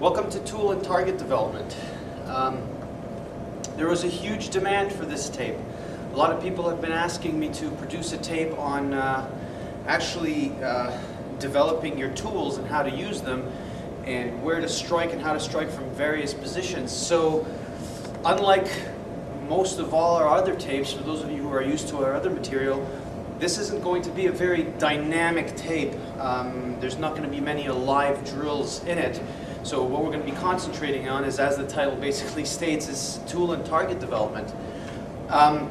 Welcome to tool and target development. There was a huge demand for this tape. A lot of people have been asking me to produce a tape on actually developing your tools and how to use them and where to strike and how to strike from various positions. So unlike most of all our other tapes, for those of you who are used to our other material, this isn't going to be a very dynamic tape. There's not going to be many live drills in it. So what we're going to be concentrating on is, as the title basically states, is tool and target development. I'd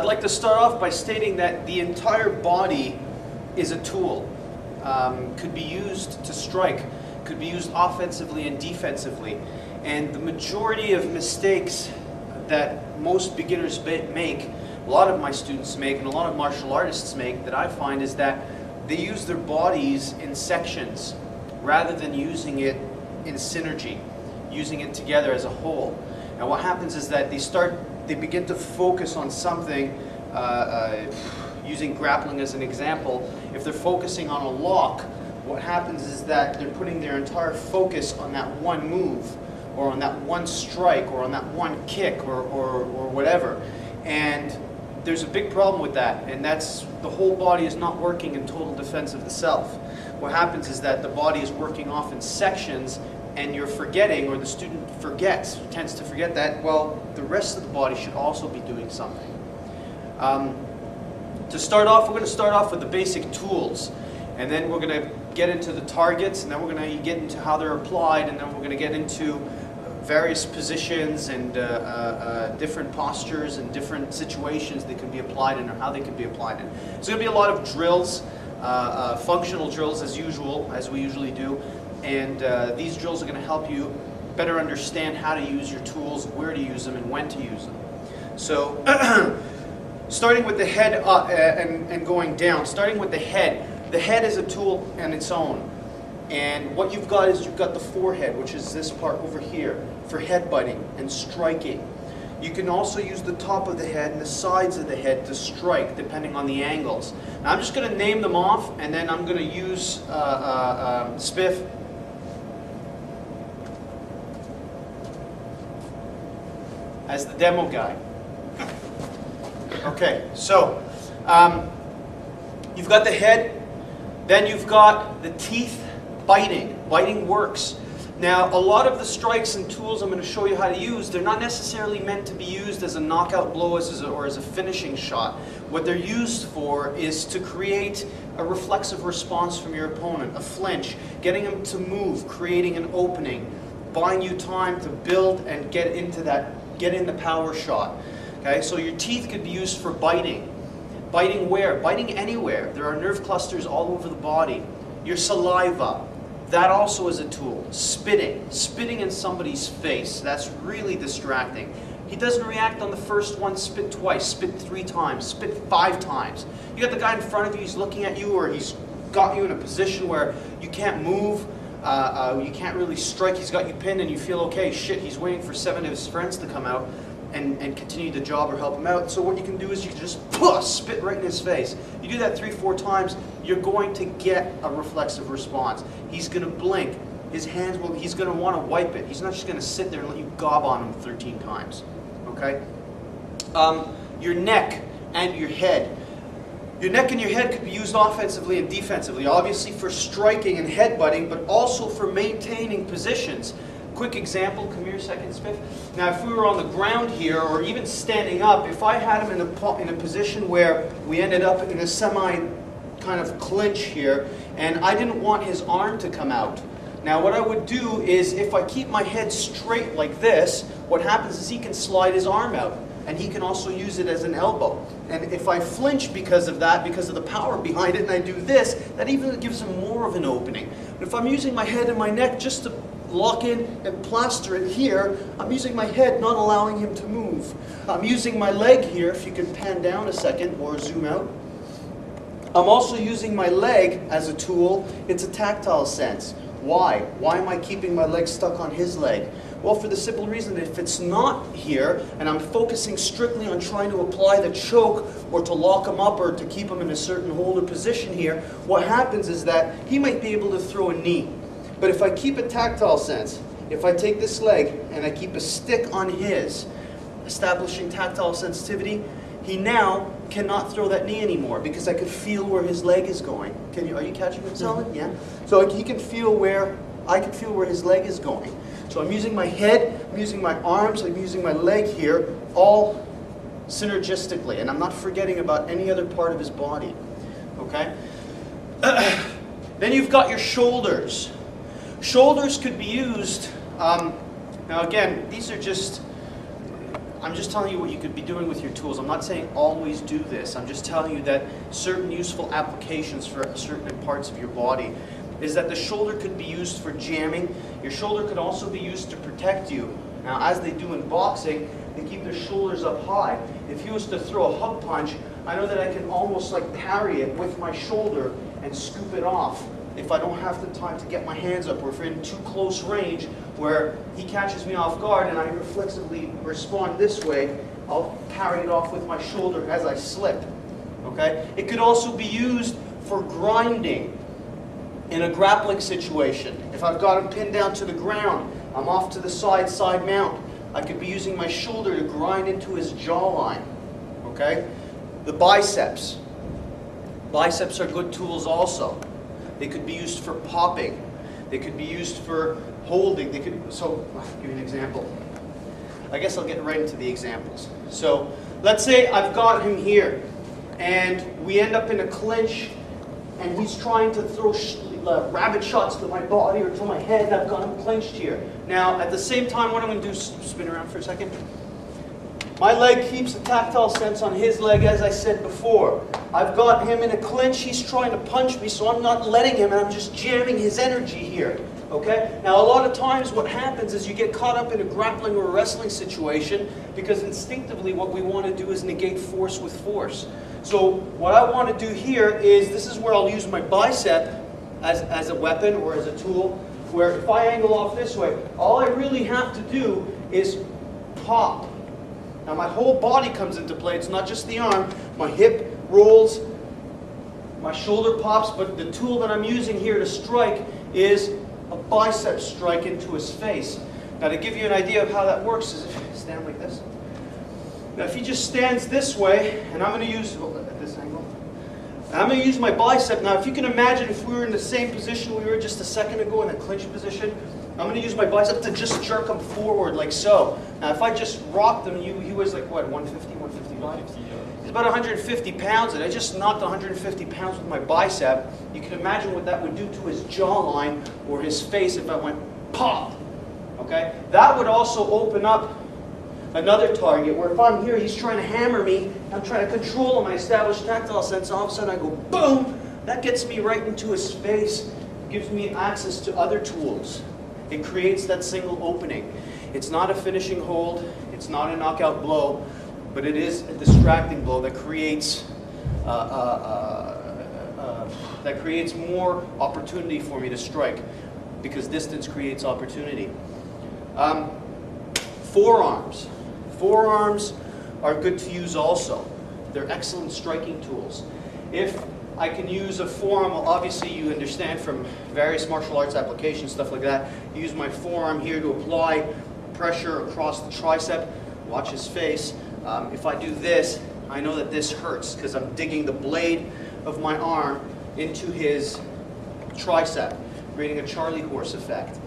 like to start off by stating that the entire body is a tool. Could be used to strike, could be used offensively and defensively. And the majority of mistakes that most beginners make, a lot of my students make, and a lot of martial artists make, that I find, is that they use their bodies in sections rather than using it in synergy, using it together as a whole. And what happens is that they begin to focus on something, using grappling as an example. If they're focusing on a lock, what happens is that they're putting their entire focus on that one move, or on that one strike, or on that one kick, or whatever. And there's a big problem with that, and that's the whole body is not working in total defense of the self. What happens is that the body is working off in sections, and you're forgetting, or the student tends to forget that, well, the rest of the body should also be doing something. To start off, we're going to start off with the basic tools, and then we're going to get into the targets, and then we're going to get into how they're applied, and then we're going to get into various positions and different postures and different situations they can be applied in, or how they can be applied in. There's going to be a lot of drills, functional drills as usual, as we usually do, and these drills are going to help you better understand how to use your tools, where to use them, and when to use them. So starting with the head up and going down, starting with the head. The head is a tool on its own. And what you've got is you've got the forehead, which is this part over here, for headbutting and striking. You can also use the top of the head and the sides of the head to strike, depending on the angles. Now I'm just going to name them off, and then I'm going to use Spiff as the demo guy. Okay, so you've got the head, then you've got the teeth. Biting. Biting works. Now, a lot of the strikes and tools I'm going to show you how to use, they're not necessarily meant to be used as a knockout blow or as a finishing shot. What they're used for is to create a reflexive response from your opponent, a flinch, getting him to move, creating an opening, buying you time to build and get in the power shot. Okay, so your teeth could be used for biting. Biting where? Biting anywhere. There are nerve clusters all over the body. Your saliva, that also is a tool. Spitting. Spitting in somebody's face. That's really distracting. He doesn't react on the first one, spit twice, spit 3 times, spit 5 times. You got the guy in front of you, he's looking at you, or he's got you in a position where you can't move, you can't really strike, he's got you pinned, and you feel, okay, shit, he's waiting for 7 of his friends to come out and continue the job or help him out. So what you can do is you can just spit right in his face. You do that 3-4 times, you're going to get a reflexive response. He's going to blink. His hands will, he's going to want to wipe it. He's not just going to sit there and let you gob on him 13 times. Okay? Your neck and your head. Your neck and your head could be used offensively and defensively, obviously for striking and headbutting, but also for maintaining positions. Quick example, come here a second, Spiff. Now if we were on the ground here, or even standing up, if I had him in a position where we ended up in a semi kind of clinch here, and I didn't want his arm to come out. Now what I would do is, if I keep my head straight like this, what happens is he can slide his arm out, and he can also use it as an elbow. And if I flinch because of that, because of the power behind it, and I do this, that even gives him more of an opening. But if I'm using my head and my neck just to lock in and plaster it here, I'm using my head, not allowing him to move. I'm using my leg here, if you can pan down a second or zoom out. I'm also using my leg as a tool. It's a tactile sense. Why? Why am I keeping my leg stuck on his leg? Well, for the simple reason that if it's not here, and I'm focusing strictly on trying to apply the choke, or to lock him up, or to keep him in a certain hold or position here, what happens is that he might be able to throw a knee. But if I keep a tactile sense, if I take this leg and I keep a stick on his, establishing tactile sensitivity, he now cannot throw that knee anymore because I could feel where his leg is going. Are you catching what I'm saying? Yeah. So he can feel where, I can feel where his leg is going. So I'm using my head, I'm using my arms, I'm using my leg here, all synergistically, and I'm not forgetting about any other part of his body. Okay? Then you've got your shoulders. Shoulders could be used, now again, these are just, I'm just telling you what you could be doing with your tools. I'm not saying always do this. I'm just telling you that certain useful applications for certain parts of your body is that the shoulder could be used for jamming. Your shoulder could also be used to protect you. Now, as they do in boxing, they keep their shoulders up high. If he was to throw a hug punch, I know that I can almost like parry it with my shoulder and scoop it off if I don't have the time to get my hands up, or if we're in too close range where he catches me off guard and I reflexively respond this way, I'll parry it off with my shoulder as I slip. Okay? It could also be used for grinding in a grappling situation. If I've got him pinned down to the ground, I'm off to the side mount. I could be using my shoulder to grind into his jawline. Okay? The biceps. Biceps are good tools also. They could be used for popping. They could be used for holding. They could. So, I'll give you an example. I guess I'll get right into the examples. So, let's say I've got him here, and we end up in a clinch, and he's trying to throw rabbit shots to my body or to my head, and I've got him clinched here. Now, at the same time, what I'm going to do is spin around for a second. My leg keeps a tactile sense on his leg, as I said before. I've got him in a clinch. He's trying to punch me, so I'm not letting him, and I'm just jamming his energy here. Okay? Now, a lot of times what happens is you get caught up in a grappling or a wrestling situation because instinctively what we want to do is negate force with force. So what I want to do here is, this is where I'll use my bicep as a weapon or as a tool, where if I angle off this way, all I really have to do is pop. Now my whole body comes into play. It's not just the arm. My hip rolls, my shoulder pops, but the tool that I'm using here to strike is a bicep strike into his face. Now to give you an idea of how that works is if you stand like this. Now if he just stands this way, and I'm going to use, at this angle, and I'm going to use my bicep. Now if you can imagine if we were in the same position we were just a second ago in a clinch position, I'm going to use my bicep to just jerk him forward like so. Now if I just rocked him, he was like what, 150, 155? He's about 150 pounds, and I just knocked 150 pounds with my bicep. You can imagine what that would do to his jawline or his face if I went pop. Okay? That would also open up another target where if I'm here, he's trying to hammer me, I'm trying to control him, I establish tactile sense, and all of a sudden I go boom! That gets me right into his face, gives me access to other tools. It creates that single opening. It's not a finishing hold, it's not a knockout blow, but it is a distracting blow that creates more opportunity for me to strike, because distance creates opportunity. Forearms. Forearms are good to use also. They're excellent striking tools. If I can use a forearm, well, obviously you understand from various martial arts applications, stuff like that, use my forearm here to apply pressure across the tricep. Watch his face. If I do this, I know that this hurts because I'm digging the blade of my arm into his tricep, creating a Charlie horse effect.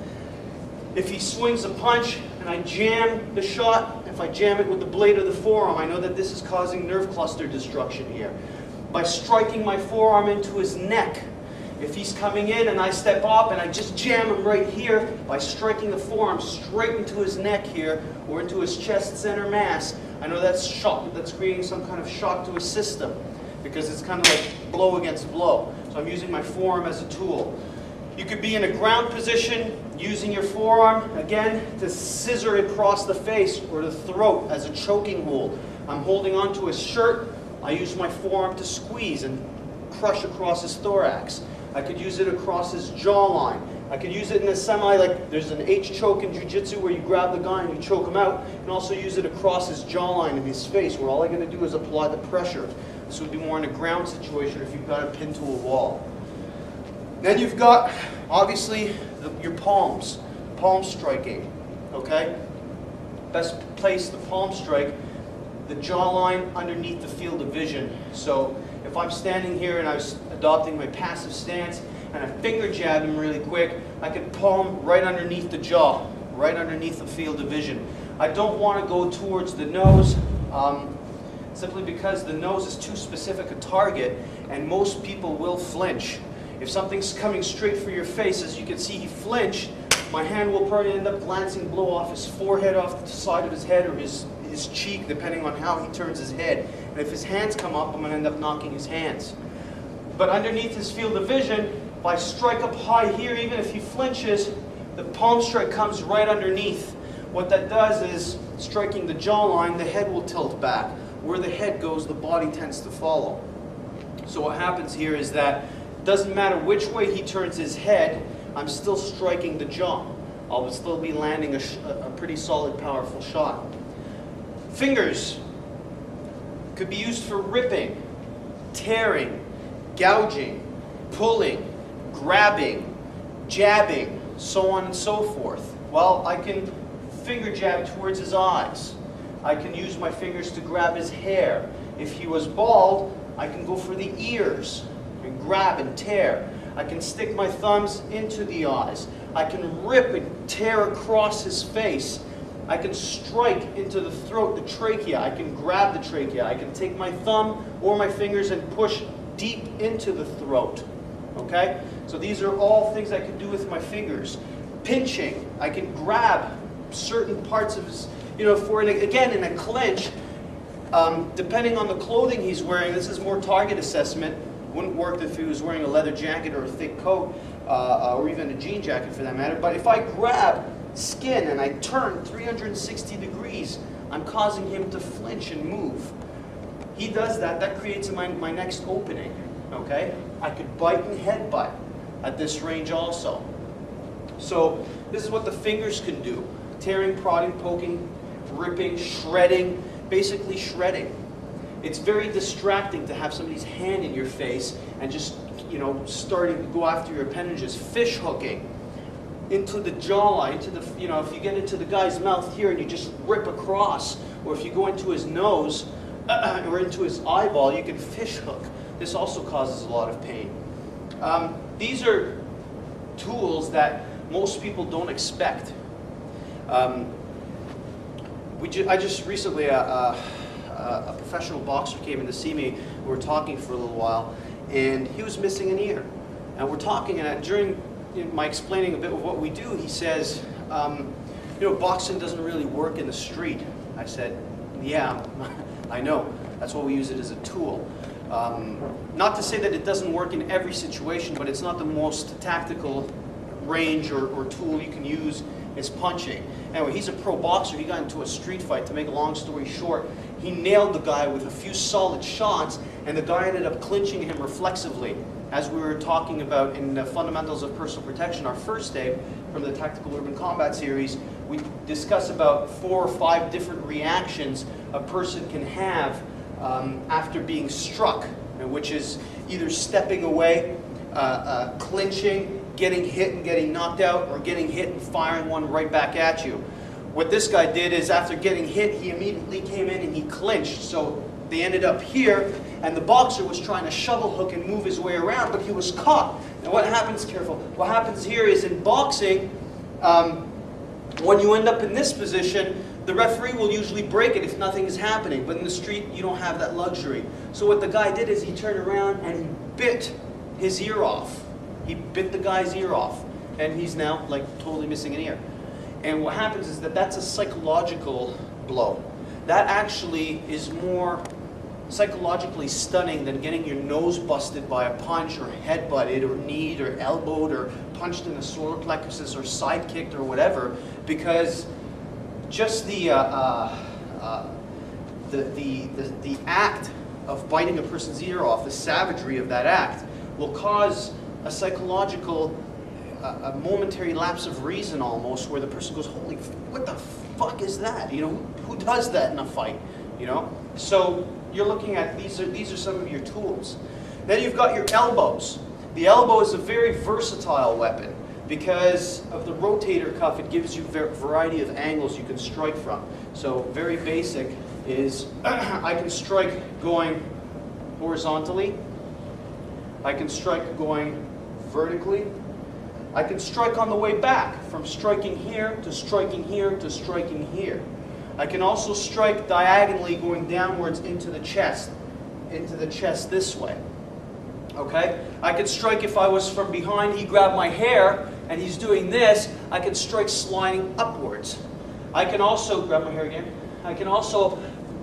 If he swings a punch and I jam the shot, if I jam it with the blade of the forearm, I know that this is causing nerve cluster destruction here. By striking my forearm into his neck, if he's coming in and I step up and I just jam him right here, by striking the forearm straight into his neck here or into his chest center mass, I know that's creating some kind of shock to his system because it's kind of like blow against blow. So I'm using my forearm as a tool. You could be in a ground position using your forearm, again, to scissor across the face or the throat as a choking hold. I'm holding onto his shirt. I use my forearm to squeeze and crush across his thorax. I could use it across his jawline. I could use it in a like there's an H choke in jiu-jitsu where you grab the guy and you choke him out. You can also use it across his jawline and his face where all I'm going to do is apply the pressure. This would be more in a ground situation if you've got it pinned to a wall. Then you've got Obviously, your palms, palm striking, okay? Best place the palm strike, the jawline underneath the field of vision. So if I'm standing here and I was adopting my passive stance and I finger jab him really quick, I could palm right underneath the jaw, right underneath the field of vision. I don't want to go towards the nose, simply because the nose is too specific a target and most people will flinch. If something's coming straight for your face, as you can see he flinched, my hand will probably end up glancing blow off his forehead, off the side of his head, or his cheek, depending on how he turns his head. And if his hands come up, I'm going to end up knocking his hands. But underneath his field of vision, if I strike up high here, even if he flinches, the palm strike comes right underneath. What that does is, striking the jawline, the head will tilt back. Where the head goes, the body tends to follow. So what happens here is that it doesn't matter which way he turns his head, I'm still striking the jaw. I'll still be landing a pretty solid, powerful shot. Fingers could be used for ripping, tearing, gouging, pulling, grabbing, jabbing, so on and so forth. Well, I can finger jab towards his eyes. I can use my fingers to grab his hair. If he was bald, I can go for the ears and grab and tear. I can stick my thumbs into the eyes. I can rip and tear across his face. I can strike into the throat, the trachea. I can grab the trachea. I can take my thumb or my fingers and push deep into the throat. Okay? So these are all things I can do with my fingers. Pinching. I can grab certain parts of his, again, in a clinch, depending on the clothing he's wearing, this is more target assessment. Wouldn't work if he was wearing a leather jacket or a thick coat, or even a jean jacket for that matter. But if I grab skin and I turn 360 degrees, I'm causing him to flinch and move. He does that, that creates my next opening. Okay? I could bite and headbutt at this range also. So this is what the fingers can do. Tearing, prodding, poking, ripping, shredding, basically shredding. It's very distracting to have somebody's hand in your face and just, starting to go after your appendages. Fish hooking into the jawline, into the, if you get into the guy's mouth here and you just rip across, or if you go into his nose or into his eyeball, you can fish hook. This also causes a lot of pain. These are tools that most people don't expect. I just recently, a professional boxer came in to see me. We were talking for a little while, and he was missing an ear. And we're talking, and during my explaining a bit of what we do, he says, boxing doesn't really work in the street. I said, yeah, I know. That's why we use it as a tool. Not to say that it doesn't work in every situation, but it's not the most tactical range or tool you can use is punching. Anyway, he's a pro boxer. He got into a street fight. To make a long story short, he nailed the guy with a few solid shots, and the guy ended up clinching him reflexively. As we were talking about in the Fundamentals of Personal Protection, our first day from the Tactical Urban Combat series, we discuss about 4 or 5 different reactions a person can have after being struck, which is either stepping away, clinching, getting hit and getting knocked out, or getting hit and firing one right back at you. What this guy did is, after getting hit, he immediately came in and he clinched. So they ended up here, and the boxer was trying to shovel hook and move his way around, but he was caught. Now what happens, careful, what happens here is in boxing, when you end up in this position, the referee will usually break it if nothing is happening, but in the street you don't have that luxury. So what the guy did is he turned around and he bit his ear off. He bit the guy's ear off, and he's now like totally missing an ear. And what happens is that that's a psychological blow. That actually is more psychologically stunning than getting your nose busted by a punch, or headbutted, or kneed, or elbowed, or punched in the solar plexus, or side kicked, or whatever, because just the act of biting a person's ear off, the savagery of that act, will cause a psychological, a momentary lapse of reason almost, where the person goes, holy, what the fuck is that? Who does that in a fight? So you're looking at, these are some of your tools. Then you've got your elbows. The elbow is a very versatile weapon because of the rotator cuff. It gives you a variety of angles you can strike from. So very basic is I can strike going horizontally. I can strike going vertically. I can strike on the way back, from striking here to striking here to striking here. I can also strike diagonally going downwards into the chest this way. Okay? I could strike if I was from behind, he grabbed my hair, and he's doing this, I can strike sliding upwards. I can also, grab my hair again, I can also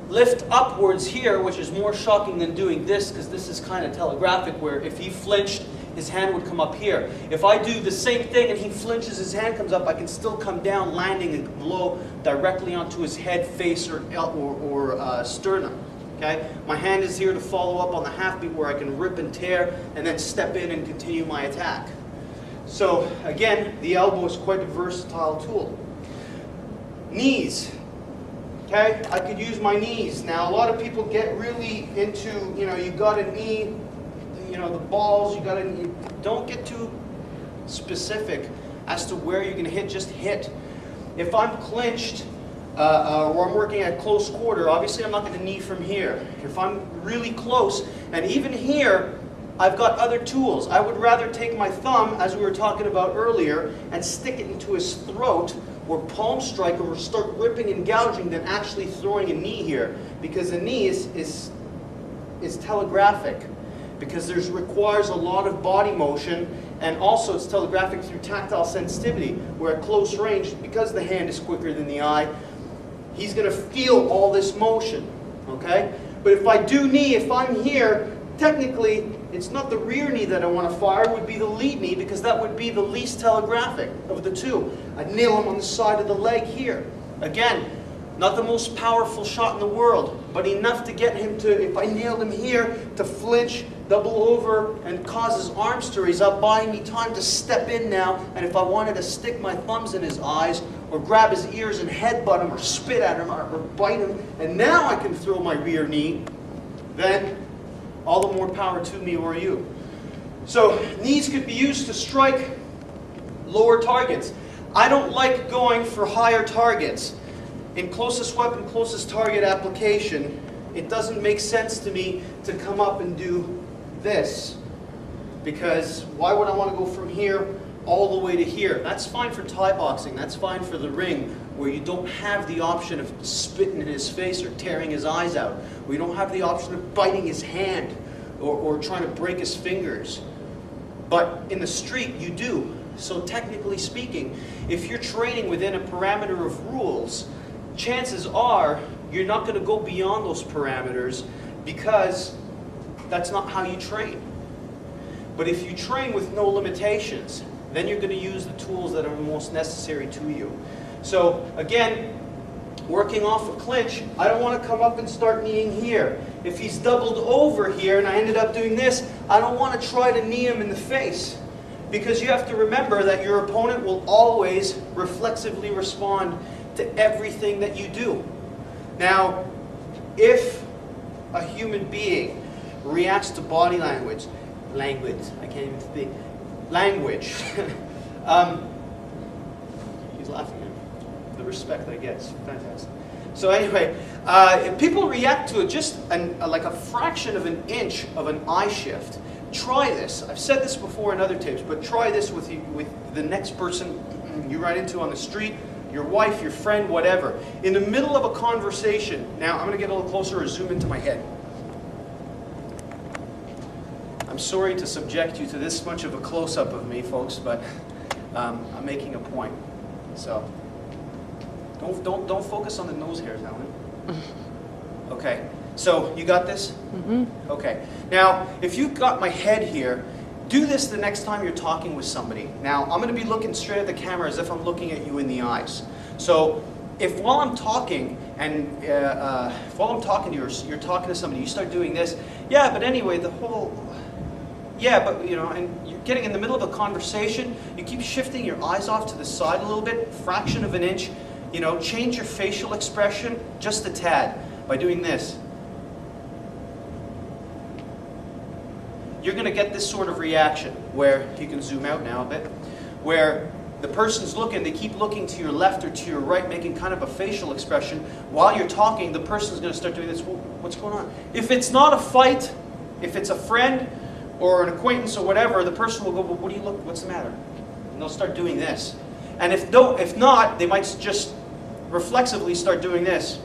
lift upwards here, which is more shocking than doing this, because this is kind of telegraphic, where if he flinched, his hand would come up here. If I do the same thing and he flinches, his hand comes up, I can still come down, landing a blow directly onto his head, face, or sternum. Okay? My hand is here to follow up on the half beat where I can rip and tear and then step in and continue my attack. So again, the elbow is quite a versatile tool. Knees. Okay? I could use my knees. Now a lot of people get really into, you got a knee, the balls, you don't get too specific as to where you're going to hit, just hit. If I'm clinched, or I'm working at close quarter, obviously I'm not going to knee from here. If I'm really close, and even here, I've got other tools. I would rather take my thumb, as we were talking about earlier, and stick it into his throat, or palm strike, or start ripping and gouging than actually throwing a knee here. Because the knee is telegraphic. Because it requires a lot of body motion, and also it's telegraphic through tactile sensitivity, where at close range, because the hand is quicker than the eye, he's going to feel all this motion, okay? But if I do knee, if I'm here, technically, it's not the rear knee that I want to fire, it would be the lead knee, because that would be the least telegraphic of the two. I'd nail him on the side of the leg here. Again, not the most powerful shot in the world, but enough to get him to, if I nailed him here, to flinch, double over, and cause his arms to raise up, buying me time to step in now, and if I wanted to stick my thumbs in his eyes, or grab his ears and headbutt him, or spit at him, or bite him, and now I can throw my rear knee, then all the more power to me or you. So knees could be used to strike lower targets. I don't like going for higher targets. In closest weapon, closest target application, it doesn't make sense to me to come up and do this. Because why would I want to go from here all the way to here? That's fine for Thai boxing, that's fine for the ring, where you don't have the option of spitting in his face or tearing his eyes out, where you don't have the option of biting his hand or trying to break his fingers. But in the street, you do. So technically speaking, if you're training within a parameter of rules, chances are you're not going to go beyond those parameters, because that's not how you train. But if you train with no limitations, then you're going to use the tools that are most necessary to you. So again, working off a clinch, I don't want to come up and start kneeing here. If he's doubled over here and I ended up doing this, I don't want to try to knee him in the face. Because you have to remember that your opponent will always reflexively respond to everything that you do. Now, if a human being reacts to body language, I can't even speak, language, he's laughing at the respect I get, it's fantastic. So anyway, if people react to it just like a fraction of an inch of an eye shift, try this. I've said this before in other tapes, but try this with the next person you run into on the street, your wife, your friend, whatever. In the middle of a conversation, now I'm going to get a little closer or zoom into my head. I'm sorry to subject you to this much of a close-up of me, folks, but I'm making a point. So don't focus on the nose hairs, Alan. Okay. So you got this? Mm-hmm. Okay. Now, if you've got my head here, do this the next time you're talking with somebody. Now, I'm going to be looking straight at the camera as if I'm looking at you in the eyes. So, if while I'm talking and while I'm talking to you, you're talking to somebody, you start doing this. Yeah, but anyway, the whole. Yeah, but and you're getting in the middle of a conversation. You keep shifting your eyes off to the side a little bit, fraction of an inch. Change your facial expression just a tad by doing this. you're going to get this sort of reaction where, you can zoom out now a bit, where the person's looking, they keep looking to your left or to your right, making kind of a facial expression. While you're talking, the person's going to start doing this. Well, what's going on? If it's not a fight, if it's a friend or an acquaintance or whatever, the person will go, well, what do you look, what's the matter? And they'll start doing this. And if not, they might just reflexively start doing this.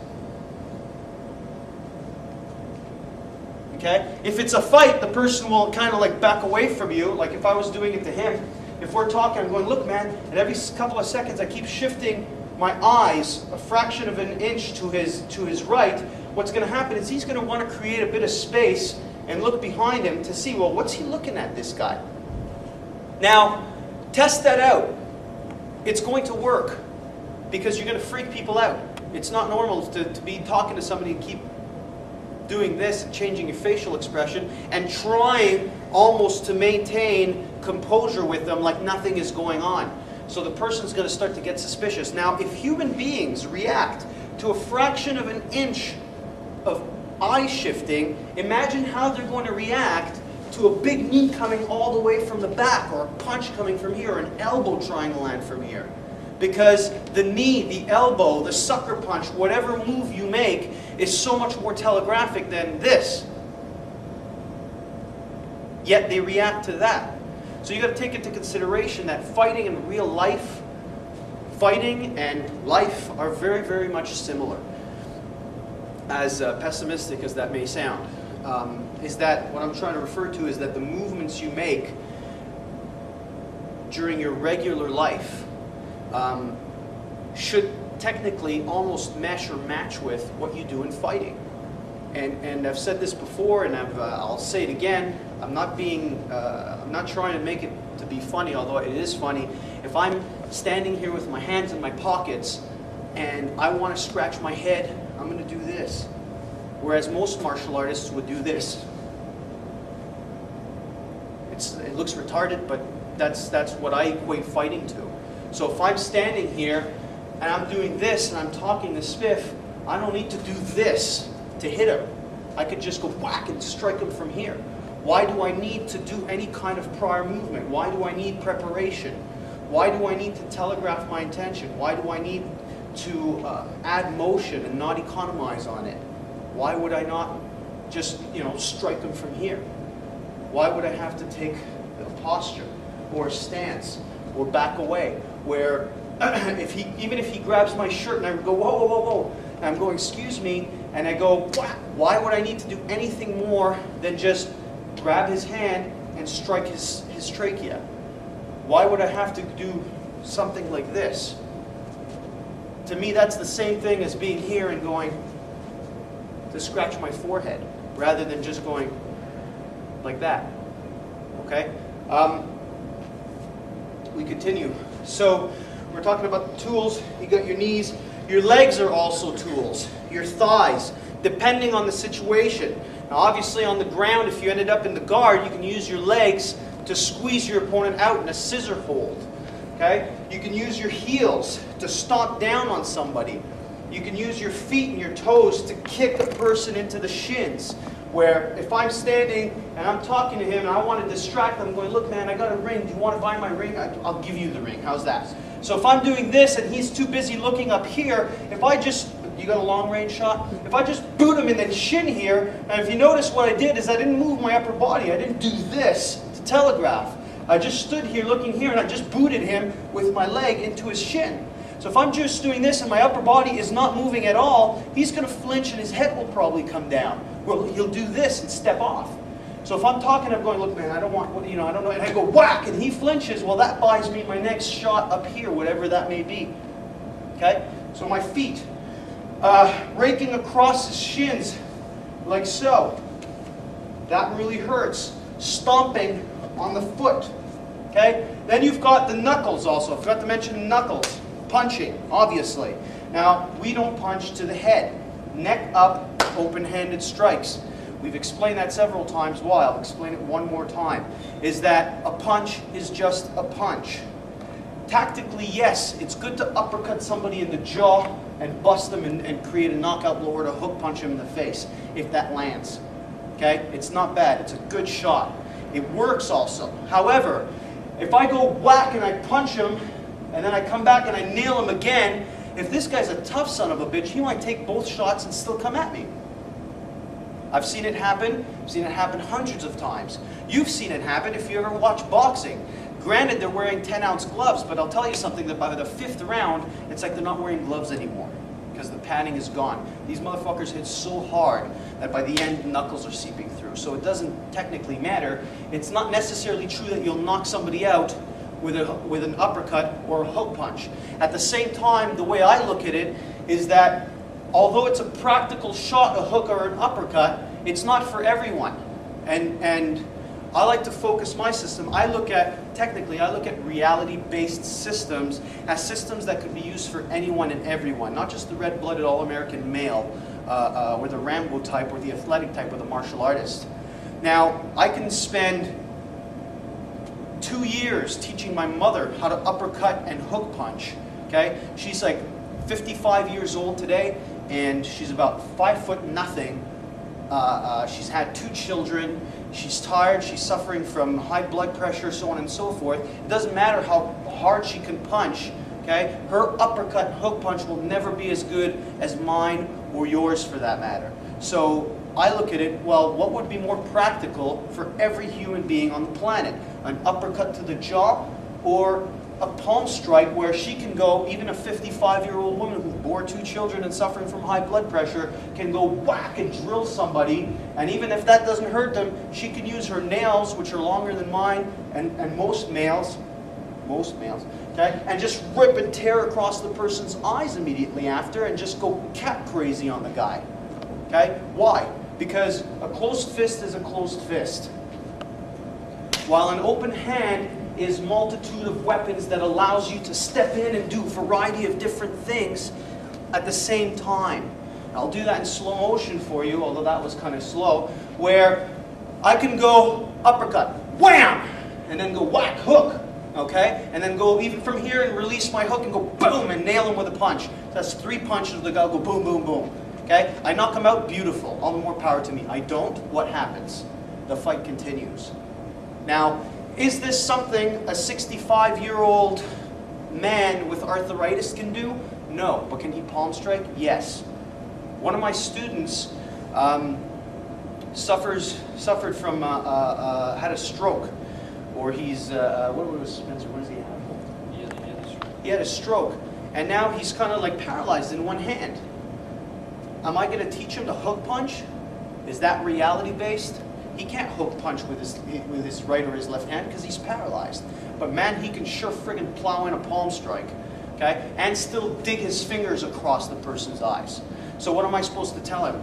Okay? If it's a fight, the person will kind of like back away from you, like if I was doing it to him. If we're talking, I'm going, look man, and every couple of seconds I keep shifting my eyes a fraction of an inch to his right. What's going to happen is he's going to want to create a bit of space and look behind him to see, well, what's he looking at, this guy? Now, test that out. It's going to work because you're going to freak people out. It's not normal to be talking to somebody and keep doing this and changing your facial expression and trying almost to maintain composure with them like nothing is going on. So the person's going to start to get suspicious. Now, if human beings react to a fraction of an inch of eye shifting, imagine how they're going to react to a big knee coming all the way from the back, or a punch coming from here, or an elbow trying to land from here. Because the knee, the elbow, the sucker punch, whatever move you make is so much more telegraphic than this. Yet they react to that. So you've got to take into consideration that fighting and real life, fighting and life are very, very much similar. As pessimistic as that may sound, is that what I'm trying to refer to is that the movements you make during your regular life should technically almost mesh or match with what you do in fighting. And I've said this before, and I'll say it again. I'm not trying to make it to be funny, although it is funny. If I'm standing here with my hands in my pockets and I want to scratch my head, I'm going to do this. Whereas most martial artists would do this. It looks retarded, but that's what I equate fighting to. So if I'm standing here and I'm doing this and I'm talking to Spiff, I don't need to do this to hit him. I could just go whack and strike him from here. Why do I need to do any kind of prior movement? Why do I need preparation? Why do I need to telegraph my intention? Why do I need to add motion and not economize on it? Why would I not just, strike him from here? Why would I have to take a posture or a stance or back away where even if he grabs my shirt and I go, whoa, whoa, whoa, whoa, and I'm going, excuse me, and I go, why would I need to do anything more than just grab his hand and strike his trachea? Why would I have to do something like this? To me, that's the same thing as being here and going to scratch my forehead, rather than just going like that. Okay? We continue. So, we're talking about the tools. You got your knees. Your legs are also tools. Your thighs, depending on the situation. Now, obviously, on the ground, if you ended up in the guard, you can use your legs to squeeze your opponent out in a scissor hold. Okay? You can use your heels to stomp down on somebody. You can use your feet and your toes to kick a person into the shins. Where if I'm standing and I'm talking to him and I want to distract them, I'm going, look man, I got a ring. Do you want to buy my ring? I'll give you the ring. How's that? So if I'm doing this and he's too busy looking up here, if I just, you got a long range shot? If I just boot him in the shin here, and if you notice what I did is I didn't move my upper body. I didn't do this to telegraph. I just stood here looking here and I just booted him with my leg into his shin. So if I'm just doing this and my upper body is not moving at all, he's going to flinch and his head will probably come down. Well, he'll do this and step off. So if I'm talking, I'm going, look man, I don't want, I don't know, and I go whack and he flinches, well that buys me my next shot up here, whatever that may be. Okay? So my feet, raking across his shins, like so. That really hurts. Stomping on the foot. Okay? Then you've got the knuckles also. I forgot to mention knuckles. Punching, obviously. Now, we don't punch to the head. Neck up, open-handed strikes. We've explained that several times. Why? I'll explain it one more time. Is that a punch is just a punch. Tactically, yes, it's good to uppercut somebody in the jaw and bust them and create a knockout blow, or to hook punch him in the face, if that lands. Okay? It's not bad. It's a good shot. It works also. However, if I go whack and I punch him, and then I come back and I nail him again, if this guy's a tough son of a bitch, he might take both shots and still come at me. I've seen it happen. I've seen it happen hundreds of times. You've seen it happen if you ever watch boxing. Granted, they're wearing 10-ounce gloves, but I'll tell you something, that by the 5th round, it's like they're not wearing gloves anymore because the padding is gone. These motherfuckers hit so hard that by the end, knuckles are seeping through. So it doesn't technically matter. It's not necessarily true that you'll knock somebody out with an uppercut or a hook punch. At the same time, the way I look at it is that although it's a practical shot, a hook or an uppercut, it's not for everyone. And I like to focus my system. I look at reality-based systems as systems that could be used for anyone and everyone, not just the red-blooded all-American male, or the Rambo type, or the athletic type, or the martial artist. Now, I can spend 2 years teaching my mother how to uppercut and hook punch. Okay, she's like 55 years old today, and she's about 5 foot nothing. She's had 2 children. She's tired. She's suffering from high blood pressure, so on and so forth. It doesn't matter how hard she can punch. Okay, her uppercut and hook punch will never be as good as mine or yours, for that matter. So I look at it, well, what would be more practical for every human being on the planet? An uppercut to the jaw, or a palm strike where she can go, even a 55-year-old woman who bore 2 children and suffering from high blood pressure can go whack and drill somebody, and even if that doesn't hurt them, she can use her nails, which are longer than mine, and most males, okay, and just rip and tear across the person's eyes immediately after and just go cat crazy on the guy. Okay? Why? Because a closed fist is a closed fist. While an open hand is multitude of weapons that allows you to step in and do a variety of different things at the same time. I'll do that in slow motion for you, although that was kind of slow, where I can go uppercut, wham, and then go whack, hook, okay? And then go even from here and release my hook and go boom and nail him with a punch. So that's 3 punches, the guy will go boom, boom, boom. Okay? I knock him out, beautiful. All the more power to me. I don't, what happens? The fight continues. Now, is this something a 65-year-old man with arthritis can do? No. But can he palm strike? Yes. One of my students suffered from, had a stroke. Or he's, what was Spencer, what does he have? He had a stroke. And now he's kind of like paralyzed in one hand. Am I going to teach him to hook punch? Is that reality-based? He can't hook punch with his right or his left hand because he's paralyzed. But man, he can sure friggin' plow in a palm strike, okay? And still dig his fingers across the person's eyes. So what am I supposed to tell him?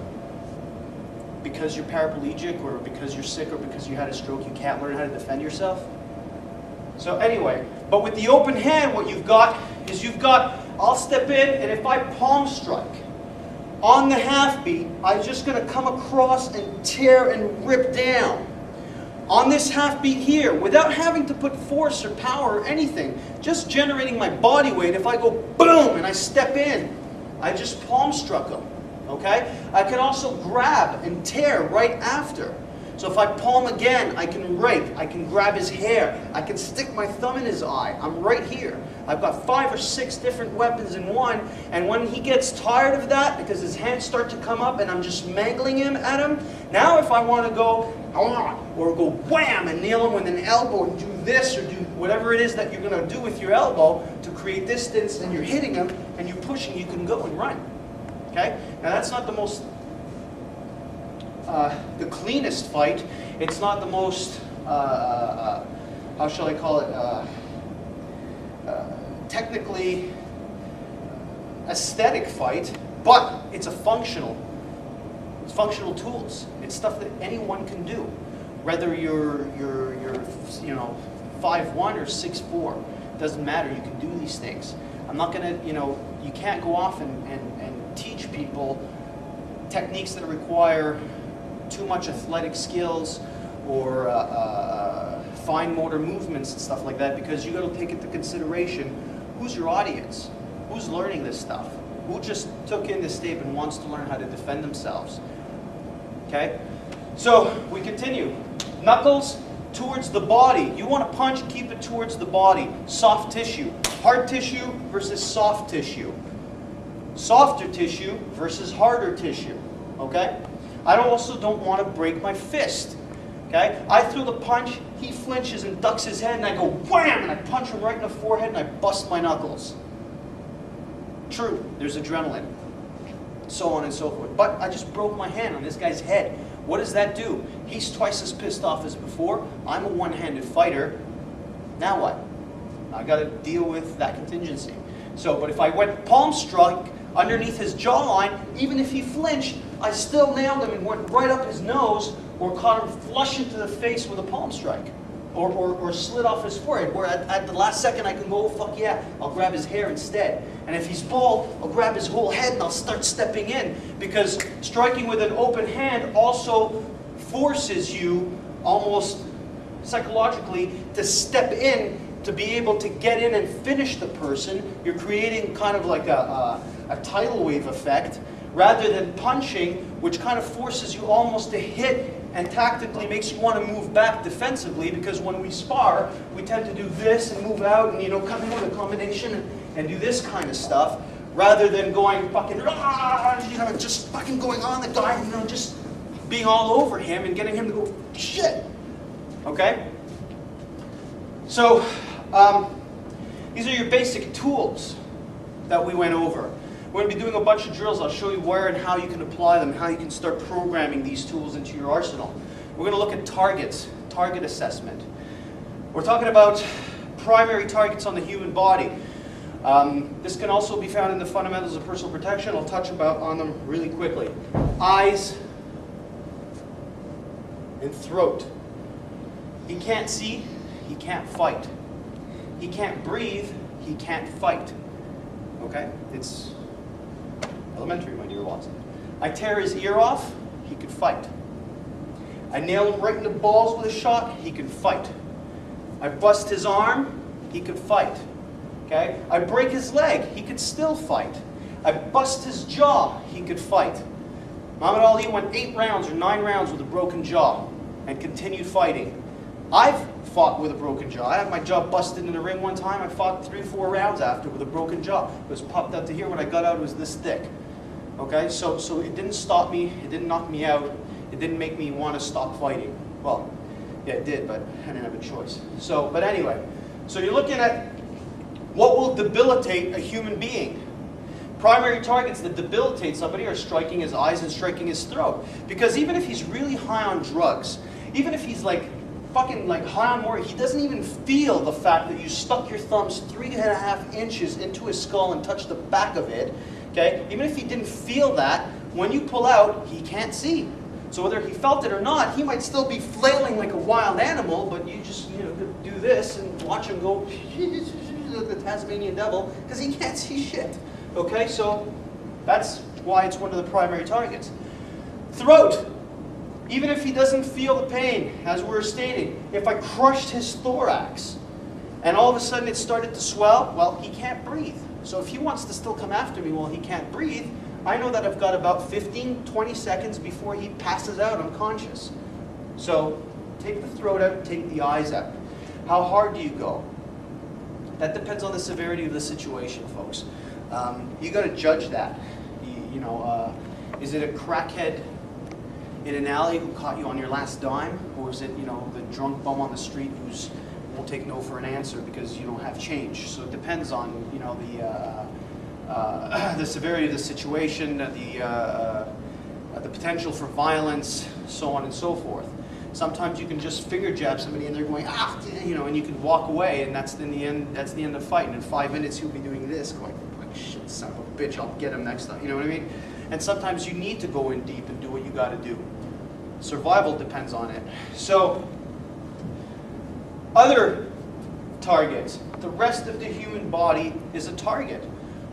Because you're paraplegic, or because you're sick, or because you had a stroke, you can't learn how to defend yourself? So anyway, but with the open hand, what you've got is I'll step in, and if I palm strike, on the half beat, I'm just going to come across and tear and rip down. On this half beat here, without having to put force or power or anything, just generating my body weight, if I go boom and I step in, I just palm struck him. Okay? I can also grab and tear right after. So if I palm again, I can rake, I can grab his hair, I can stick my thumb in his eye. I'm right here. I've got 5 or 6 different weapons in one, and when he gets tired of that, because his hands start to come up and I'm just mangling him at him, now if I want to go, or go wham and nail him with an elbow and do this, or do whatever it is that you're going to do with your elbow to create distance, and you're hitting him and you're pushing, you can go and run. Okay? Now that's not the most the cleanest fight. It's not the most, how shall I call it, technically aesthetic fight, but it's functional tools. It's stuff that anyone can do, whether you're 5'1" or 6'4". Doesn't matter. You can do these things. I'm not gonna, you can't go off and teach people techniques that require too much athletic skills or fine motor movements and stuff like that, because you got to take into consideration who's your audience, who's learning this stuff, who just took in this tape and wants to learn how to defend themselves. Okay, so we continue. Knuckles, towards the body. You want to punch, keep it towards the body. Soft tissue. Hard tissue versus soft tissue. Softer tissue versus harder tissue. Okay? I also don't want to break my fist. Okay? I throw the punch, he flinches and ducks his head, and I go wham, and I punch him right in the forehead, and I bust my knuckles. True, there's adrenaline. So on and so forth. But I just broke my hand on this guy's head. What does that do? He's twice as pissed off as before. I'm a one-handed fighter. Now what? I got to deal with that contingency. So, but if I went palm struck underneath his jawline, even if he flinched, I still nailed him and went right up his nose, or caught him flush into the face with a palm strike, or slid off his forehead, where at the last second I can go, oh, fuck yeah, I'll grab his hair instead. And if he's bald, I'll grab his whole head and I'll start stepping in, because striking with an open hand also forces you, almost psychologically, to step in to be able to get in and finish the person. You're creating kind of like a tidal wave effect, rather than punching, which kind of forces you almost to hit and tactically makes you want to move back defensively, because when we spar, we tend to do this and move out and, come in with a combination and do this kind of stuff, rather than going fucking, just fucking going on the guy, just being all over him and getting him to go, shit. Okay? So, these are your basic tools that we went over. We're going to be doing a bunch of drills. I'll show you where and how you can apply them, how you can start programming these tools into your arsenal. We're going to look at targets, target assessment. We're talking about primary targets on the human body. This can also be found in the fundamentals of personal protection. I'll touch on them really quickly. Eyes and throat. He can't see, he can't fight. He can't breathe, he can't fight. Okay? It's elementary, my dear Watson. I tear his ear off, he could fight. I nail him right in the balls with a shot, he could fight. I bust his arm, he could fight. Okay? I break his leg, he could still fight. I bust his jaw, he could fight. Muhammad Ali went 8 rounds or 9 rounds with a broken jaw and continued fighting. I've fought with a broken jaw. I had my jaw busted in the ring one time. I fought 3 or 4 rounds after with a broken jaw. It was popped out to here. When I got out, it was this thick. Okay, so it didn't stop me. It didn't knock me out. It didn't make me want to stop fighting. Well, yeah, it did, but I didn't have a choice. But anyway, so you're looking at what will debilitate a human being. Primary targets that debilitate somebody are striking his eyes and striking his throat. Because even if he's really high on drugs, even if he's fucking high on more, he doesn't even feel the fact that you stuck your thumbs 3.5 inches into his skull and touched the back of it. Okay? Even if he didn't feel that, when you pull out, he can't see. So whether he felt it or not, he might still be flailing like a wild animal, but you just do this and watch him go the Tasmanian devil, because he can't see shit. Okay, so that's why it's one of the primary targets. Throat. Even if he doesn't feel the pain, as we were stating, if I crushed his thorax and all of a sudden it started to swell, well, he can't breathe. So if he wants to still come after me while he can't breathe, I know that I've got about 15, 20 seconds before he passes out unconscious. So take the throat out, take the eyes out. How hard do you go? That depends on the severity of the situation, folks. You got to judge that. Is it a crackhead in an alley who caught you on your last dime, or is it the drunk bum on the street who's won't take no for an answer because you don't have change? So it depends on the severity of the situation, the potential for violence, so on and so forth. Sometimes you can just finger jab somebody and they're going and you can walk away, and that's in the end. That's the end of fighting. In 5 minutes he'll be doing this, going, shit, son of a bitch, I'll get him next time. You know what I mean? And sometimes you need to go in deep and do what you got to do. Survival depends on it. So, other targets. The rest of the human body is a target.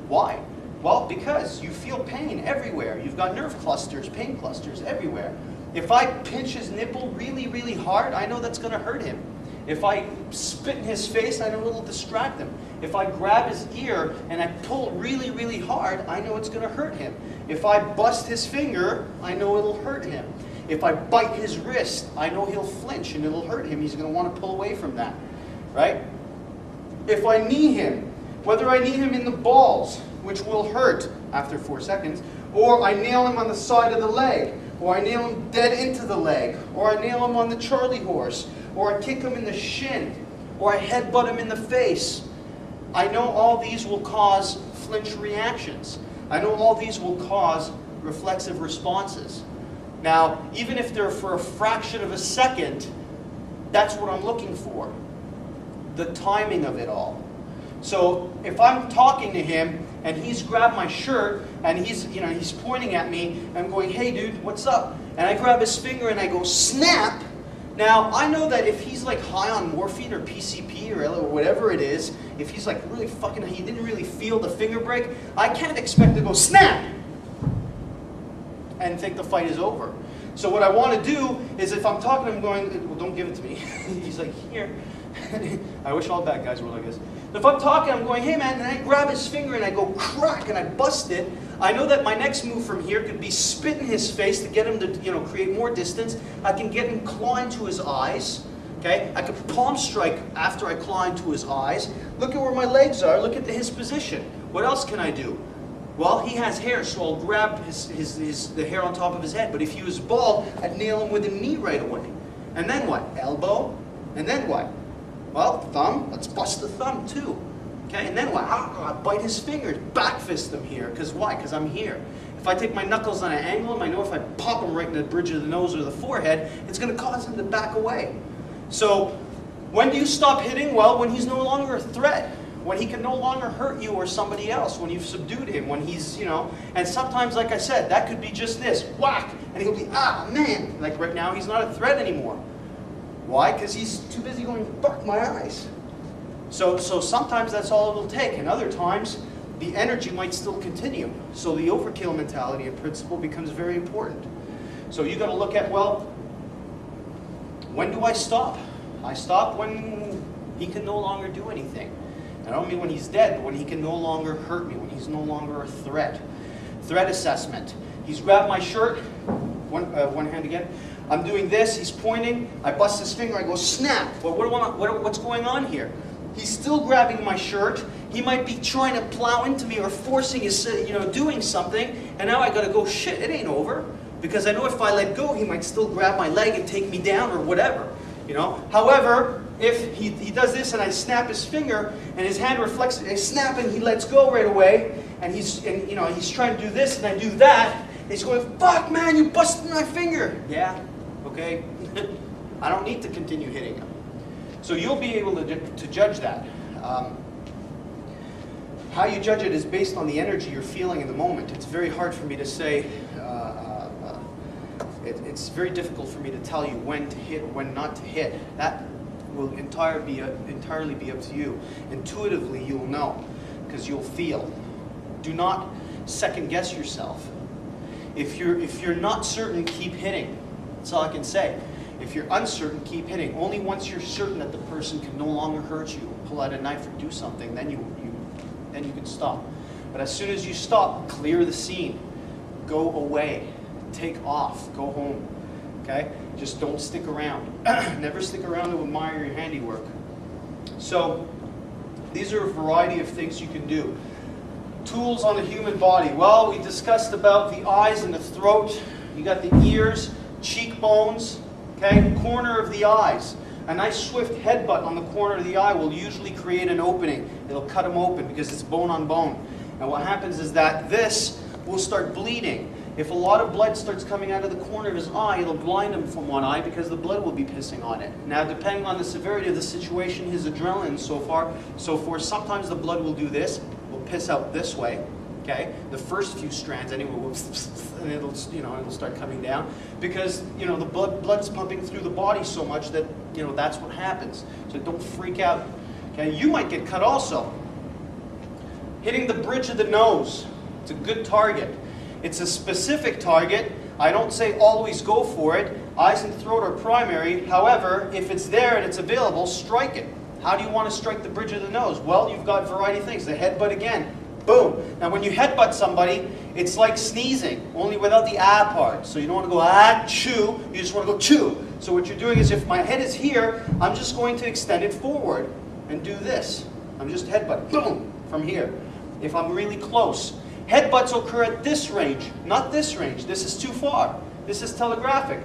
Why? Well, because you feel pain everywhere. You've got nerve clusters, pain clusters everywhere. If I pinch his nipple really, really hard, I know that's going to hurt him. If I spit in his face, I know it'll distract him. If I grab his ear and I pull really, really hard, I know it's going to hurt him. If I bust his finger, I know it'll hurt him. If I bite his wrist, I know he'll flinch and it'll hurt him. He's going to want to pull away from that, right? If I knee him, whether I knee him in the balls, which will hurt after 4 seconds, or I nail him on the side of the leg, or I nail him dead into the leg, or I nail him on the Charlie horse, or I kick him in the shin, or I headbutt him in the face, I know all these will cause flinch reactions. I know all these will cause reflexive responses. Now, even if they're for a fraction of a second, that's what I'm looking for. The timing of it all. So if I'm talking to him and he's grabbed my shirt and he's pointing at me and I'm going, hey dude, what's up? And I grab his finger and I go, snap. Now, I know that if he's like high on morphine or PCP or whatever it is, if he's like really fucking, he didn't really feel the finger break, I can't expect to go snap and think the fight is over. So what I want to do is if I'm talking to him going, well, don't give it to me. He's like, here. I wish all bad guys were like this. If I'm talking, I'm going, hey man, and I grab his finger and I go crack and I bust it. I know that my next move from here could be spit in his face to get him to create more distance. I can get him claw into his eyes. Okay? I could palm strike after I claw into his eyes. Look at where my legs are. Look at his position. What else can I do? Well, he has hair, so I'll grab the hair on top of his head. But if he was bald, I'd nail him with a knee right away. And then what? Elbow. And then what? Well, thumb. Let's bust the thumb too. Okay, and then what? I bite his fingers, back fist him here. Because why? Because I'm here. If I take my knuckles on an angle, I know if I pop him right in the bridge of the nose or the forehead, it's going to cause him to back away. So, when do you stop hitting? Well, when he's no longer a threat. When he can no longer hurt you or somebody else. When you've subdued him. When he's, and sometimes, like I said, that could be just this. Whack! And he'll be, ah, man. Like right now, he's not a threat anymore. Why? Because he's too busy going, fuck my eyes. So sometimes that's all it'll take, and other times the energy might still continue. So the overkill mentality in principle becomes very important. So you got to look at, well, when do I stop? I stop when he can no longer do anything. I don't mean when he's dead, but when he can no longer hurt me, when he's no longer a threat. Threat assessment. He's grabbed my shirt, one hand again. I'm doing this, he's pointing, I bust his finger, I go snap. Well, what's going on here? He's still grabbing my shirt. He might be trying to plow into me or forcing his, doing something. And now I got to go, shit, it ain't over. Because I know if I let go, he might still grab my leg and take me down or whatever. However, if he does this and I snap his finger and his hand reflects, I snap and he lets go right away. And he's trying to do this and I do that. He's going, fuck man, you busted my finger. Yeah, okay. I don't need to continue hitting him. So you'll be able to judge that. How you judge it is based on the energy you're feeling in the moment. It's very hard for me to say, it's very difficult for me to tell you when to hit or when not to hit. That will entirely be up to you. Intuitively you'll know, because you'll feel. Do not second guess yourself. If you're not certain, keep hitting. That's all I can say. If you're uncertain, keep hitting. Only once you're certain that the person can no longer hurt you, pull out a knife or do something, then you can stop. But as soon as you stop, clear the scene. Go away. Take off. Go home. Okay? Just don't stick around. Never stick around to admire your handiwork. So, these are a variety of things you can do. Tools on the human body. Well, we discussed about the eyes and the throat. You got the ears, cheekbones. Okay, corner of the eyes. A nice swift headbutt on the corner of the eye will usually create an opening. It'll cut them open because it's bone on bone. And what happens is that this will start bleeding. If a lot of blood starts coming out of the corner of his eye, it'll blind him from one eye because the blood will be pissing on it. Now, depending on the severity of the situation, his adrenaline, so forth, sometimes the blood will do this, will piss out this way. Okay, the first few strands anyway, and it'll start coming down because the blood's pumping through the body so much that that's what happens. So don't freak out. Okay, you might get cut also. Hitting the bridge of the nose. It's a good target. It's a specific target. I don't say always go for it. Eyes and throat are primary. However, if it's there and it's available, strike it. How do you want to strike the bridge of the nose? Well, you've got a variety of things. The headbutt again. Boom. Now when you headbutt somebody, it's like sneezing, only without the ah part. So you don't want to go ah, chew, you just want to go chew. So what you're doing is if my head is here, I'm just going to extend it forward and do this. I'm just headbutt, boom, from here. If I'm really close. Headbutts occur at this range, not this range. This is too far. This is telegraphic.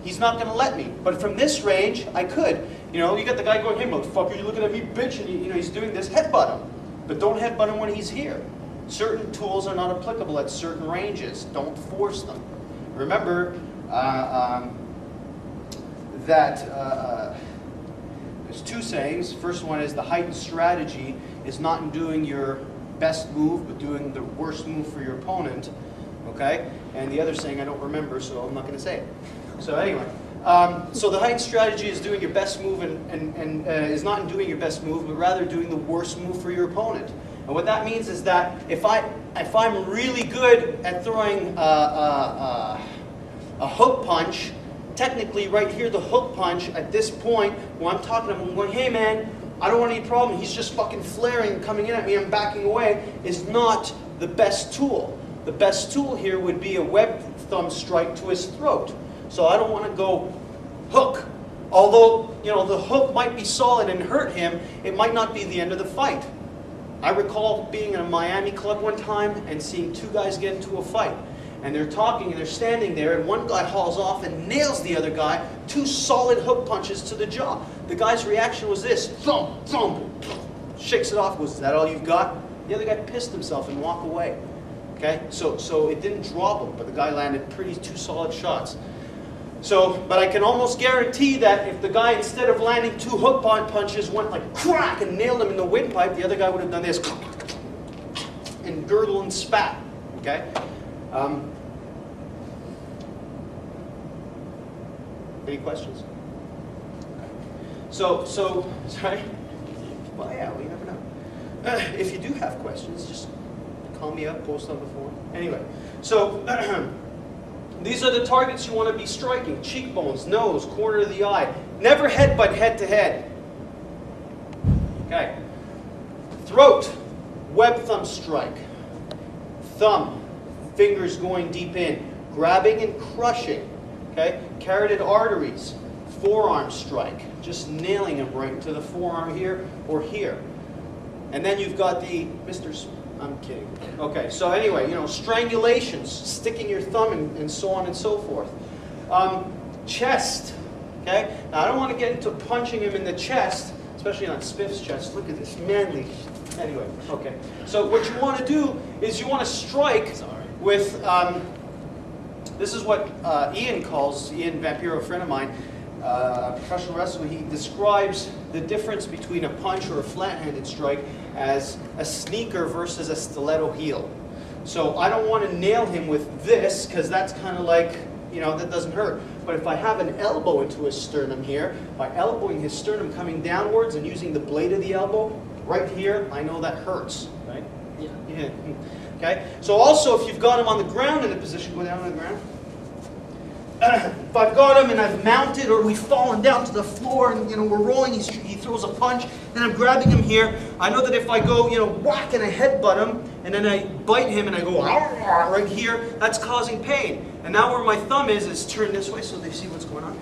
He's not going to let me. But from this range, I could. You know, you got the guy going, hey, motherfucker, you're looking at me, bitch, and you know, he's doing this, headbutt him. But don't headbutt him when he's here. Certain tools are not applicable at certain ranges. Don't force them. Remember that there's two sayings. First one is the heightened strategy is not in doing your best move, but doing the worst move for your opponent. Okay? And the other saying I don't remember, so I'm not going to say it. So anyway, so the heightened strategy is doing your best move and is not in doing your best move, but rather doing the worst move for your opponent. And what that means is that if I'm really good at throwing a hook punch, technically right here the hook punch at this point where I'm talking to him, I'm going, hey man, I don't want any problem. He's just fucking flaring, coming in at me, I'm backing away, is not the best tool. The best tool here would be a web thumb strike to his throat. So I don't want to go hook. Although, you know, the hook might be solid and hurt him, it might not be the end of the fight. I recall being in a Miami club one time and seeing two guys get into a fight. And they're talking and they're standing there and one guy hauls off and nails the other guy, two solid hook punches to the jaw. The guy's reaction was this, thump, thump, shakes it off, goes, is that all you've got? The other guy pissed himself and walked away. Okay, so it didn't drop him, but the guy landed two solid shots. So, but I can almost guarantee that if the guy, instead of landing two hook punches, went like crack and nailed him in the windpipe, the other guy would have done this and gurgle and spat. Okay? Any questions? Okay. So, sorry? Well, yeah, we never know. If you do have questions, just call me up, post on the forum. Anyway, so these are the targets you want to be striking. Cheekbones, nose, corner of the eye. Never headbutt head to head. Okay. Throat, web thumb strike. Thumb, fingers going deep in. Grabbing and crushing. Okay. Carotid arteries, forearm strike. Just nailing them right into the forearm here or here. And then you've got the I'm kidding. Okay, so anyway, you know, strangulations, sticking your thumb and so on and so forth. Chest, okay? Now, I don't want to get into punching him in the chest, especially on Spiff's chest. Look at this, manly. Anyway, okay. So what you want to do is you want to strike with, this is what Ian Vampiro, a friend of mine, professional wrestler, he describes the difference between a punch or a flat-handed strike as a sneaker versus a stiletto heel. So I don't want to nail him with this because that's kind of like, you know, that doesn't hurt. But if I have an elbow into his sternum here, by elbowing his sternum coming downwards and using the blade of the elbow right here, I know that hurts, right? Yeah. Okay. So also, if you've got him on the ground in a position, go down on the ground. If I've got him and I've mounted or we've fallen down to the floor and, you know, we're rolling, he throws a punch, and I'm grabbing him here, I know that if I go, you know, whack and I headbutt him, and then I bite him and I go right here, that's causing pain. And now where my thumb is turned this way so they see what's going on.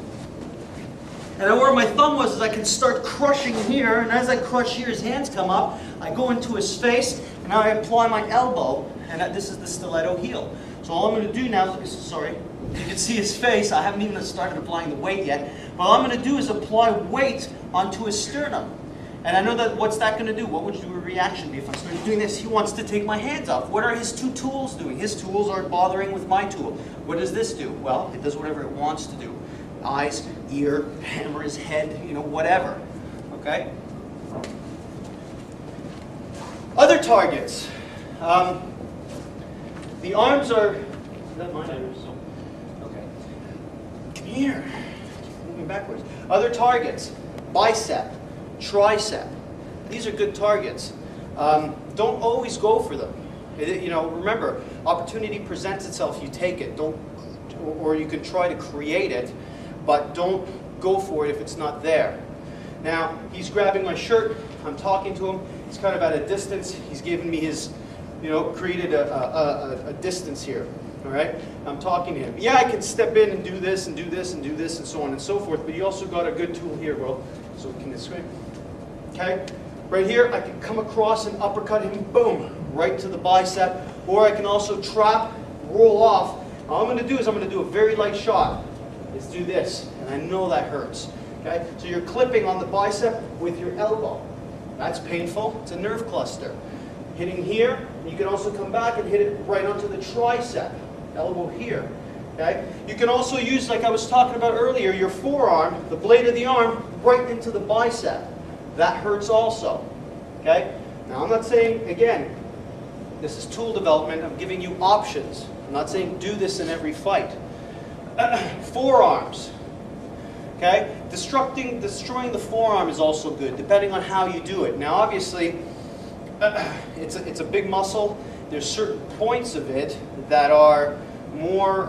And where my thumb was is I can start crushing here, and as I crush here, his hands come up, I go into his face, and now I apply my elbow, and this is the stiletto heel. So all I'm going to do now, sorry, you can see his face. I haven't even started applying the weight yet. But all I'm going to do is apply weight onto his sternum. And I know that what's that going to do? What would your reaction be if I started doing this? He wants to take my hands off. What are his two tools doing? His tools are bothering with my tool. What does this do? Well, it does whatever it wants to do. Eyes, ear, hammer his head, you know, whatever. Okay? Other targets. The arms are... Is that mine? Okay. Come here. Moving backwards. Other targets. Bicep. Tricep. These are good targets. Don't always go for them. You know, remember, opportunity presents itself, you take it. Or you can try to create it, but don't go for it if it's not there. Now, he's grabbing my shirt, I'm talking to him, he's kind of at a distance, he's giving me his, created a distance here, all right? I'm talking to him. Yeah, I can step in and do this and do this and do this and so on and so forth, but you also got a good tool here, bro, so we can swing. Okay? Right here, I can come across and uppercut him, boom, right to the bicep, or I can also trap, roll off. All I'm going to do is I'm going to do a very light shot. Let's do this, and I know that hurts. Okay? So you're clipping on the bicep with your elbow. That's painful. It's a nerve cluster. Hitting here, you can also come back and hit it right onto the tricep. Elbow here. Okay? You can also use, like I was talking about earlier, your forearm, the blade of the arm, right into the bicep. That hurts also. Okay? Now I'm not saying, again, this is tool development. I'm giving you options. I'm not saying do this in every fight. Forearms. Okay? Destroying the forearm is also good, depending on how you do it. Now obviously, it's a big muscle. There's certain points of it that are more,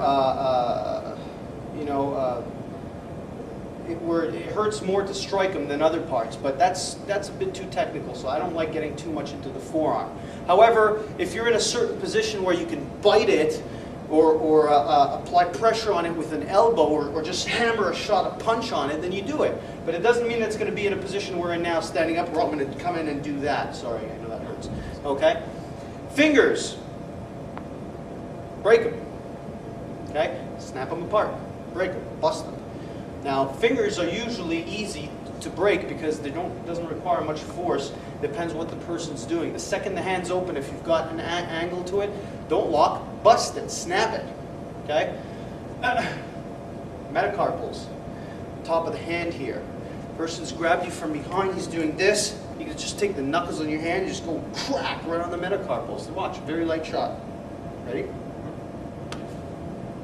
where it hurts more to strike them than other parts, but that's a bit too technical, so I don't like getting too much into the forearm. However, if you're in a certain position where you can bite it or apply pressure on it with an elbow or just hammer a shot, a punch on it, then you do it. But it doesn't mean it's going to be in a position we're in now, standing up, where I'm going to come in and do that. Sorry, I know that hurts. Okay? Fingers. Break them. Okay? Snap them apart. Break them. Bust them. Now, fingers are usually easy to break because they doesn't require much force. Depends what the person's doing. The second the hand's open, if you've got an angle to it, don't lock, bust it, snap it. Okay? Metacarpals. Top of the hand here. Person's grabbed you from behind, he's doing this. You can just take the knuckles on your hand, you just go crack right on the metacarpals. Watch, very light shot. Ready?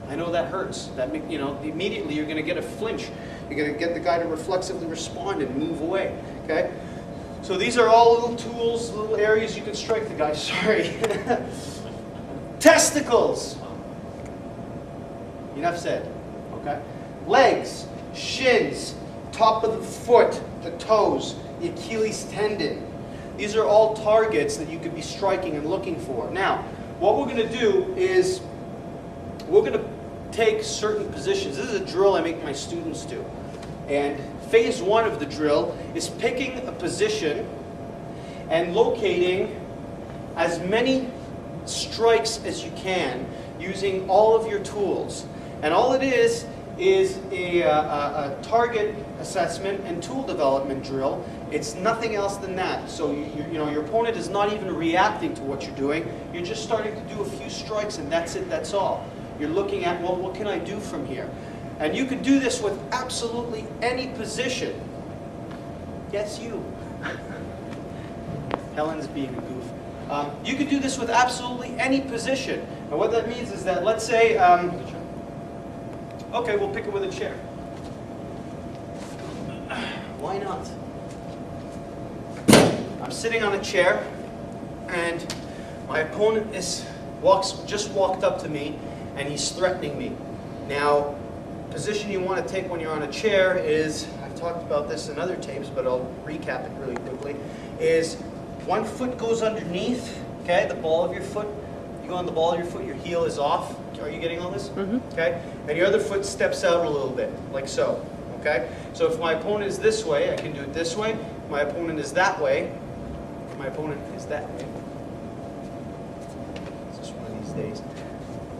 I know that hurts. That immediately you're going to get a flinch. You're going to get the guy to reflexively respond and move away. Okay? So these are all little tools, little areas you can strike the guy. Sorry. Testicles. Enough said. Okay? Legs, shins, top of the foot, the toes, the Achilles tendon. These are all targets that you could be striking and looking for. Now, what we're going to do is we're going to take certain positions. This is a drill I make my students do. And phase one of the drill is picking a position and locating as many strikes as you can using all of your tools. And all it is a target assessment and tool development drill. It's nothing else than that. So your opponent is not even reacting to what you're doing. You're just starting to do a few strikes and that's it, that's all. You're looking at, well, what can I do from here? And you could do this with absolutely any position. Yes, you. Helen's being a goof. You could do this with absolutely any position. And what that means is that, let's say, okay, we'll pick it with a chair. Why not? I'm sitting on a chair, and my opponent just walked up to me, and he's threatening me. Now, position you want to take when you're on a chair is, I've talked about this in other tapes, but I'll recap it really quickly, is one foot goes underneath, okay, the ball of your foot. You go on the ball of your foot, your heel is off. Are you getting all this? Mm-hmm. Okay? And your other foot steps out a little bit, like so. Okay? So if my opponent is this way, I can do it this way. If my opponent is that way, my opponent is that way. It's just one of these days.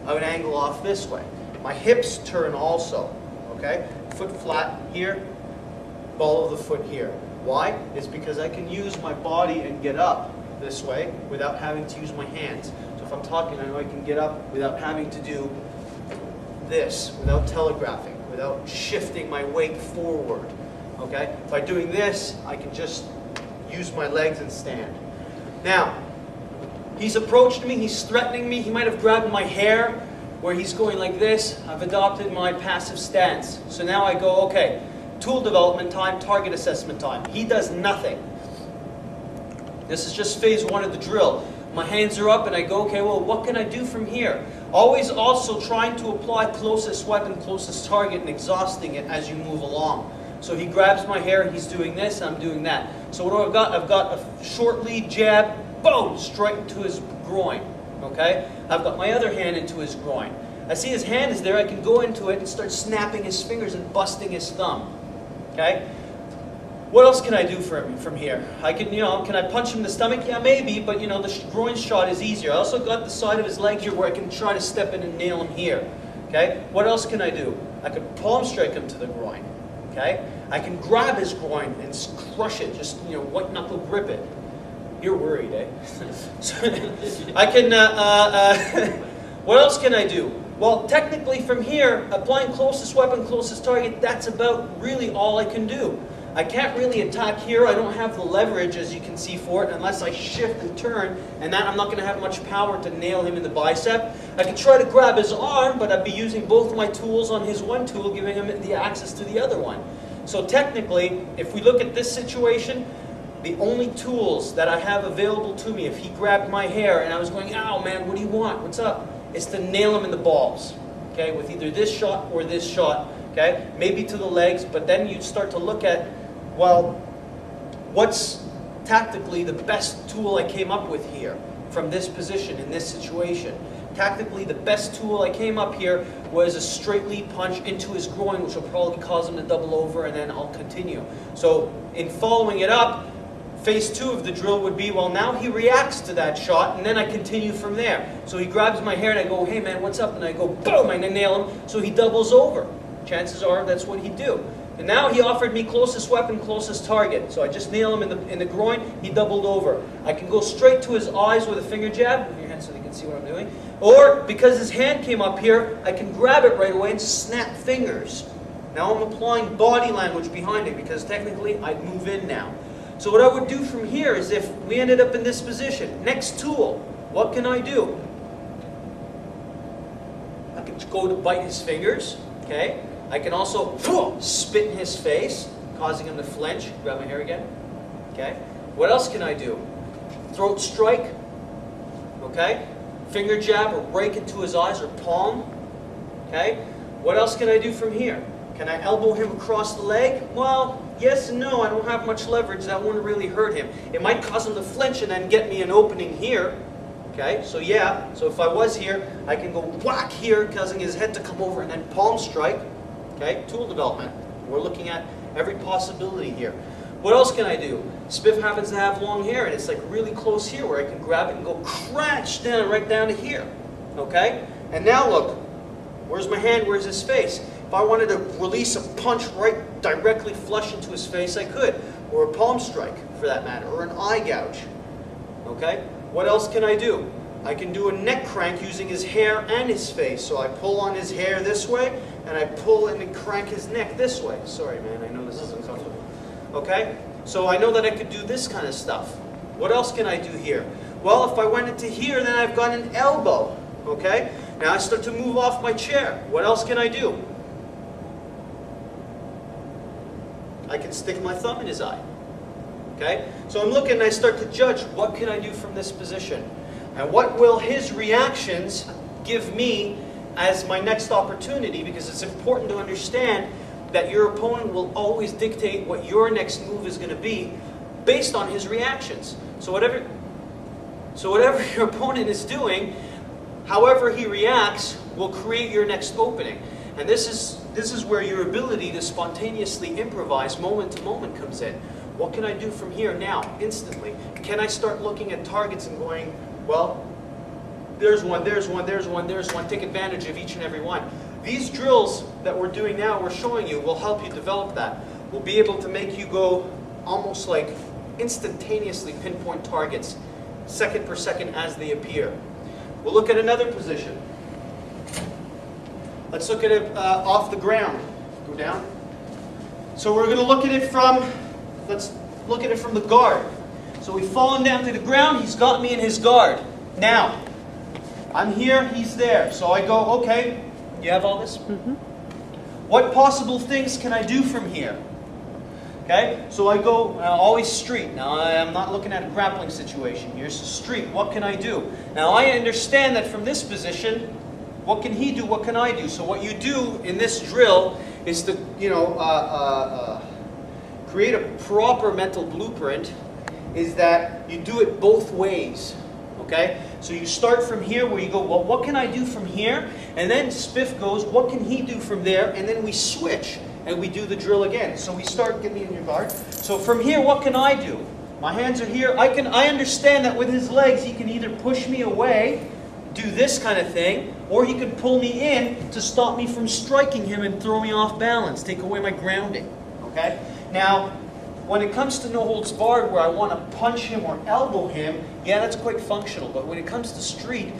I would angle off this way. My hips turn also. Okay? Foot flat here, ball of the foot here. Why? It's because I can use my body and get up this way without having to use my hands. So if I'm talking, I know I can get up without having to do this, without telegraphing, without shifting my weight forward. Okay? By doing this, I can just use my legs and stand. Now, he's approached me, he's threatening me, he might have grabbed my hair where he's going like this. I've adopted my passive stance. So now I go, okay, tool development time, target assessment time. He does nothing. This is just phase one of the drill. My hands are up and I go, okay, well, what can I do from here? Always also trying to apply closest weapon, closest target, and exhausting it as you move along. So he grabs my hair, he's doing this, I'm doing that. So what do I've got? I've got a short lead jab, boom, straight into his groin. Okay? I've got my other hand into his groin. I see his hand is there, I can go into it and start snapping his fingers and busting his thumb. Okay? What else can I do for him from here? I can, can I punch him in the stomach? Yeah, maybe, but the groin shot is easier. I also got the side of his leg here where I can try to step in and nail him here. Okay? What else can I do? I can palm strike him to the groin. Okay? I can grab his groin and crush it, just, white knuckle grip it. You're worried, eh? So, I can, what else can I do? Well, technically from here, applying closest weapon, closest target, that's about really all I can do. I can't really attack here. I don't have the leverage, as you can see, for it, unless I shift and turn, and that I'm not going to have much power to nail him in the bicep. I can try to grab his arm, but I'd be using both my tools on his one tool, giving him the access to the other one. So technically, if we look at this situation, the only tools that I have available to me, if he grabbed my hair and I was going, ow man, what do you want? What's up? Is to nail him in the balls, okay, with either this shot or this shot, okay? Maybe to the legs, but then you start to look at, well, what's tactically the best tool I came up with here from this position in this situation? Tactically, the best tool I came up here was a straight lead punch into his groin, which will probably cause him to double over, and then I'll continue. So in following it up, phase 2 of the drill would be, well, now he reacts to that shot, and then I continue from there. So he grabs my hair, and I go, hey man, what's up? And I go, boom, and I nail him, so he doubles over. Chances are that's what he'd do. And now he offered me closest weapon, closest target. So I just nail him in the groin, he doubled over. I can go straight to his eyes with a finger jab, move your hand so you can see what I'm doing. Or, because his hand came up here, I can grab it right away and snap fingers. Now I'm applying body language behind it, because technically I'd move in now. So what I would do from here is, if we ended up in this position, next tool, what can I do? I can go to bite his fingers, okay? I can also spit in his face, causing him to flinch. Grab my hair again, okay? What else can I do? Throat strike, okay? Finger jab or rake into his eyes or palm, okay? What else can I do from here? Can I elbow him across the leg? Well, yes and no. I don't have much leverage. That wouldn't really hurt him. It might cause him to flinch and then get me an opening here. Okay, so yeah. So if I was here, I can go whack here, causing his head to come over, and then palm strike. Okay, tool development. We're looking at every possibility here. What else can I do? Spiff happens to have long hair, and it's like really close here where I can grab it and go crash down, right down to here. Okay? And now look, where's my hand, where's his face? If I wanted to release a punch right directly flush into his face, I could. Or a palm strike, for that matter, or an eye gouge. Okay? What else can I do? I can do a neck crank using his hair and his face. So I pull on his hair this way, and I pull and crank his neck this way. Sorry, man, I know this is uncomfortable. Okay? So I know that I could do this kind of stuff. What else can I do here? Well, if I went into here, then I've got an elbow. Okay? Now I start to move off my chair. What else can I do? I can stick my thumb in his eye. Okay? So I'm looking and I start to judge, what can I do from this position? And what will his reactions give me as my next opportunity? Because it's important to understand that your opponent will always dictate what your next move is going to be based on his reactions. So whatever your opponent is doing, however he reacts will create your next opening. And this is where your ability to spontaneously improvise moment to moment comes in. What can I do from here now, instantly? Can I start looking at targets and going, well, there's one, there's one, there's one, there's one. Take advantage of each and every one. These drills that we're doing now, we're showing you, will help you develop that. We'll be able to make you go almost like instantaneously pinpoint targets, second per second as they appear. We'll look at another position. Let's look at it off the ground. Go down. So we're going to look at it from, let's look at it from the guard. So we've fallen down to the ground, he's got me in his guard. Now, I'm here, he's there. So I go, okay, you have all this? Mm-hmm. What possible things can I do from here? Okay, so I go, always street. Now I'm not looking at a grappling situation. Here's street, what can I do? Now I understand that from this position, what can he do, what can I do? So what you do in this drill is to, create a proper mental blueprint is that you do it both ways. Okay? So you start from here where you go, well, what can I do from here? And then Spiff goes, what can he do from there? And then we switch and we do the drill again. So we start, get me in your guard. So from here, what can I do? My hands are here. I understand that with his legs, he can either push me away, do this kind of thing, or he could pull me in to stop me from striking him and throw me off balance, take away my grounding. Okay? Now, when it comes to no holds barred where I want to punch him or elbow him, yeah, that's quite functional. But when it comes to street,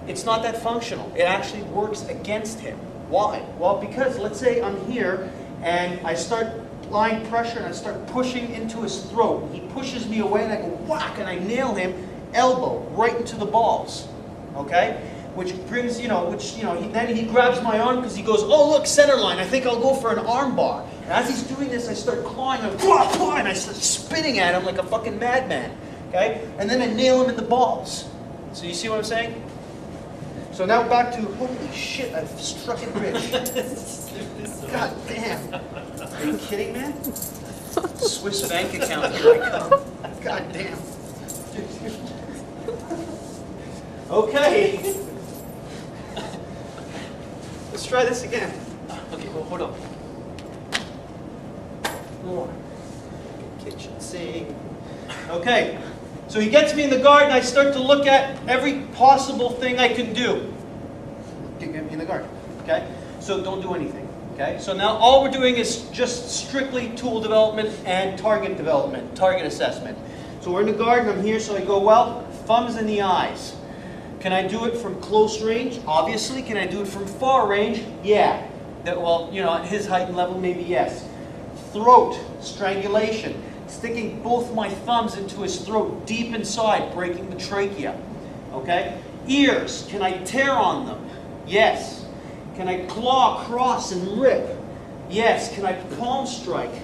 it's not that functional. It actually works against him. Why? Well, because let's say I'm here and I start applying pressure and I start pushing into his throat. He pushes me away and I go whack and I nail him elbow right into the balls. Okay? Which brings, then he grabs my arm because he goes, oh look, center line, I think I'll go for an arm bar. And as he's doing this, I start clawing him, and I start spitting at him like a fucking madman. Okay? And then I nail him in the balls. So you see what I'm saying? So now back to, holy shit, I've struck it rich. God damn. Are you kidding, man? Swiss bank account, here I come. God damn. Okay. Let's try this again. Okay, well, hold on. More. Kitchen sink. Okay. So he gets me in the guard and I start to look at every possible thing I can do. Get me in the guard. Okay? So don't do anything. Okay? So now all we're doing is just strictly tool development and target development, target assessment. So we're in the guard and I'm here, so I go, well, thumbs in the eyes. Can I do it from close range? Obviously. Can I do it from far range? Yeah. Well, at his height and level, maybe yes. Throat, strangulation. Sticking both my thumbs into his throat, deep inside, breaking the trachea. Okay? Ears, can I tear on them? Yes. Can I claw, cross, and rip? Yes. Can I palm strike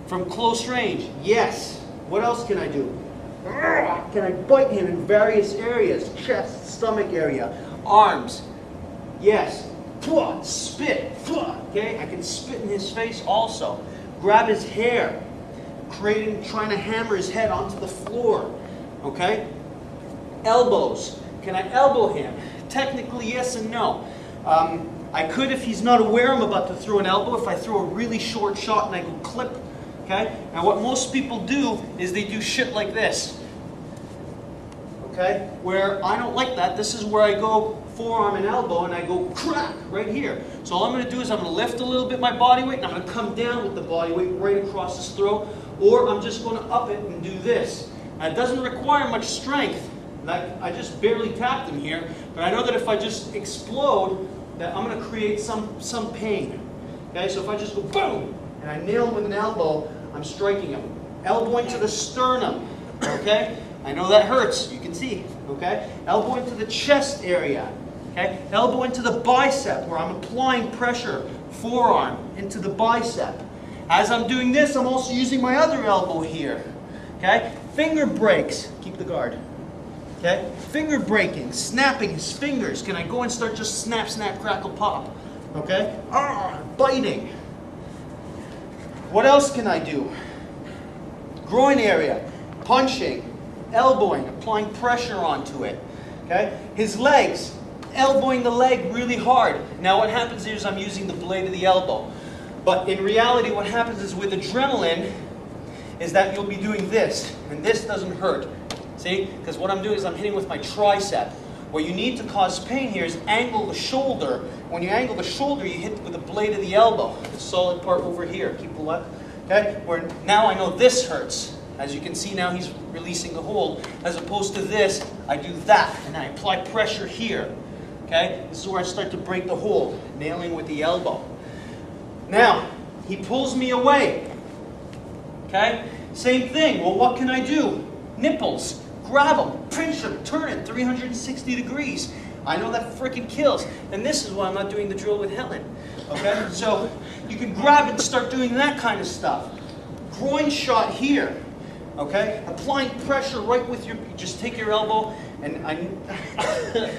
from close range? Yes. What else can I do? Can I bite him in various areas? Chest, stomach area, arms. Yes. Spit. Okay? I can spit in his face also. Grab his hair. Trying to hammer his head onto the floor. Okay? Elbows. Can I elbow him? Technically, yes and no. I could if he's not aware I'm about to throw an elbow, if I throw a really short shot and I go clip. Okay? And what most people do is they do shit like this. Okay? Where I don't like that. This is where I go forearm and elbow and I go crack right here. So all I'm going to do is I'm going to lift a little bit my body weight and I'm going to come down with the body weight right across his throat. Or I'm just going to up it and do this. Now, it doesn't require much strength. I just barely tapped him here. But I know that if I just explode, that I'm going to create some pain. Okay? So if I just go boom and I nail him with an elbow, I'm striking him. Elbowing to the sternum. Okay? I know that hurts. You can see. Okay? Elbow into the chest area. Okay? Elbow into the bicep where I'm applying pressure. Forearm into the bicep. As I'm doing this, I'm also using my other elbow here. Okay? Finger breaks. Keep the guard. Okay? Finger breaking. Snapping his fingers. Can I go and start just snap, snap, crackle, pop? Okay? Biting. What else can I do? Groin area. Punching. Elbowing. Applying pressure onto it. Okay? His legs. Elbowing the leg really hard. Now what happens here is I'm using the blade of the elbow. But in reality, what happens is with adrenaline, is that you'll be doing this, and this doesn't hurt. See? Because what I'm doing is I'm hitting with my tricep. What you need to cause pain here is angle the shoulder. When you angle the shoulder, you hit with the blade of the elbow, the solid part over here. Keep the left. Okay? Where now I know this hurts. As you can see now, he's releasing the hold. As opposed to this, I do that, and I apply pressure here. Okay? This is where I start to break the hold, nailing with the elbow. Now, he pulls me away. Okay? Same thing. Well, what can I do? Nipples. Grab them. Pinch them. Turn it 360 degrees. I know that freaking kills. And this is why I'm not doing the drill with Helen. Okay? So, you can grab it and start doing that kind of stuff. Groin shot here. Okay? Applying pressure right with your... Just take your elbow and...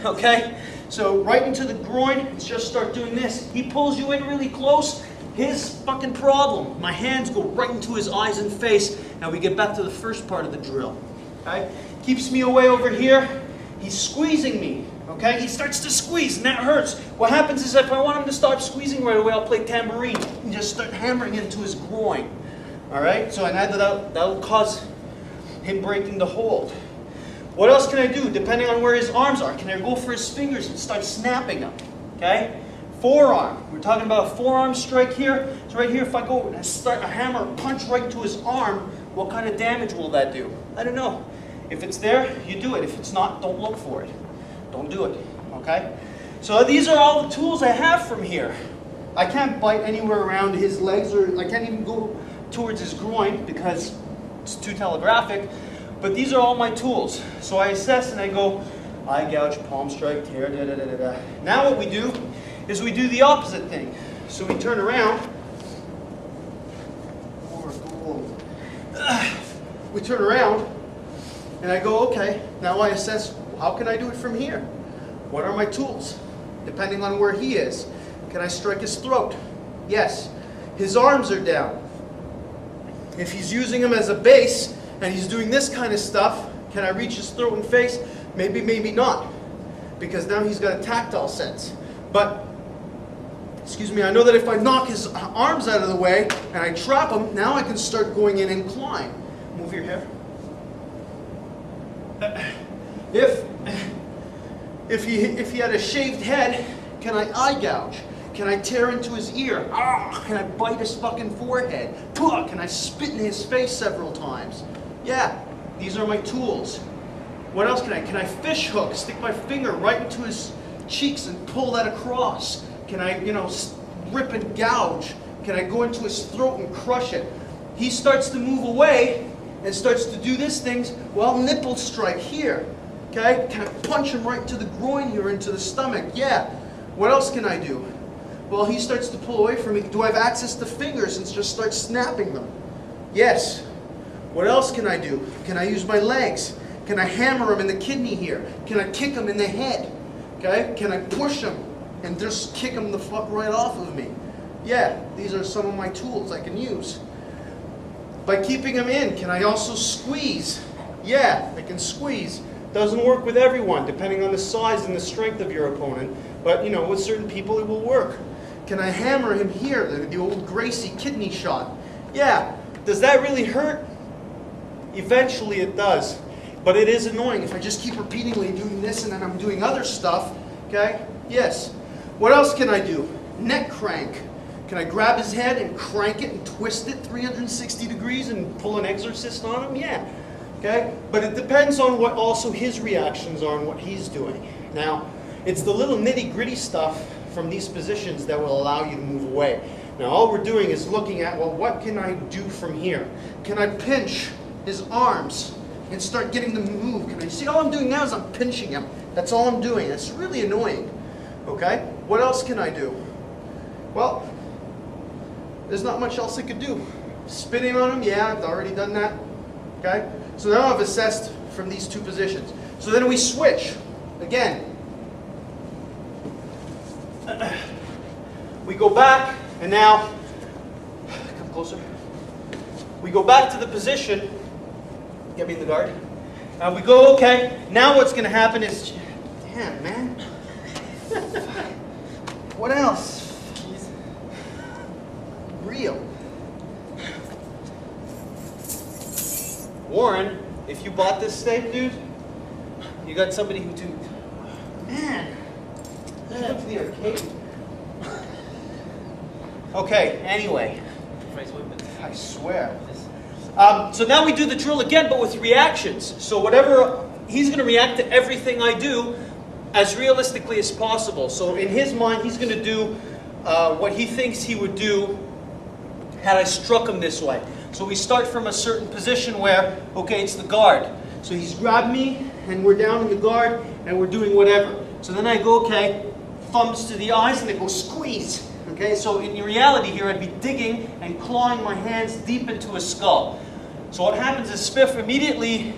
okay? So, right into the groin, just start doing this. He pulls you in really close. His fucking problem. My hands go right into his eyes and face. Now we get back to the first part of the drill. Okay? Keeps me away over here. He's squeezing me. Okay? He starts to squeeze and that hurts. What happens is if I want him to stop squeezing right away, I'll play tambourine and just start hammering into his groin. Alright? So that'll cause him breaking the hold. What else can I do depending on where his arms are? Can I go for his fingers and start snapping them? Okay? Forearm. We're talking about a forearm strike here. So right here, if I go and start a hammer, punch right to his arm, what kind of damage will that do? I don't know. If it's there, you do it. If it's not, don't look for it. Don't do it. Okay? So these are all the tools I have from here. I can't bite anywhere around his legs, or I can't even go towards his groin because it's too telegraphic. But these are all my tools. So I assess and I go, eye gouge, palm strike, tear, da da da da da. Now what we do is we do the opposite thing. So we turn around. We turn around and I go, okay, now I assess, how can I do it from here? What are my tools? Depending on where he is. Can I strike his throat? Yes. His arms are down. If he's using them as a base and he's doing this kind of stuff, can I reach his throat and face? Maybe, maybe not. Because now he's got a tactile sense. But, excuse me, I know that if I knock his arms out of the way and I trap him, now I can start going in and climb. Move your hair. If he had a shaved head, can I eye gouge? Can I tear into his ear? Can I bite his fucking forehead? Can I spit in his face several times? Yeah, these are my tools. What else can I? Can I fish hook? Stick my finger right into his cheeks and pull that across? Can I, rip and gouge? Can I go into his throat and crush it? He starts to move away and starts to do these things. Well, nipple strike here. Okay? Can I punch him right into the groin here, into the stomach? Yeah. What else can I do? Well, he starts to pull away from me. Do I have access to fingers and just start snapping them? Yes. What else can I do? Can I use my legs? Can I hammer him in the kidney here? Can I kick him in the head? Okay? Can I push him and just kick him the fuck right off of me? Yeah, these are some of my tools I can use. By keeping him in, can I also squeeze? Yeah, I can squeeze. Doesn't work with everyone, depending on the size and the strength of your opponent. But, with certain people it will work. Can I hammer him here, the old Gracie kidney shot? Yeah. Does that really hurt? Eventually it does. But it is annoying if I just keep repeatedly doing this and then I'm doing other stuff. Okay? Yes. What else can I do? Neck crank. Can I grab his head and crank it and twist it 360 degrees and pull an exorcist on him? Yeah. Okay? But it depends on what also his reactions are and what he's doing. Now, it's the little nitty-gritty stuff from these positions that will allow you to move away. Now, all we're doing is looking at, well, what can I do from here? Can I pinch his arms and start getting them to move? Can I see? All I'm doing now is I'm pinching him. That's all I'm doing. It's really annoying. Okay? What else can I do? Well, there's not much else I could do. Spinning on him, yeah, I've already done that. Okay? So now I've assessed from these two positions. So then we switch. Again. We go back, and now, come closer. We go back to the position. Get me in the guard. We go, okay, now what's going to happen is, damn, man. What else? Real. Warren, if you bought this steak, dude, you got somebody who do. Man, let's go to the arcade. Okay, anyway. I swear. So now we do the drill again, but with reactions. So whatever, he's going to react to everything I do as realistically as possible. So in his mind, he's going to do what he thinks he would do had I struck him this way. So we start from a certain position where, okay, it's the guard. So he's grabbed me, and we're down in the guard, and we're doing whatever. So then I go, okay, thumbs to the eyes, and I go squeeze. Okay, so in reality here, I'd be digging and clawing my hands deep into his skull. So what happens is Spiff immediately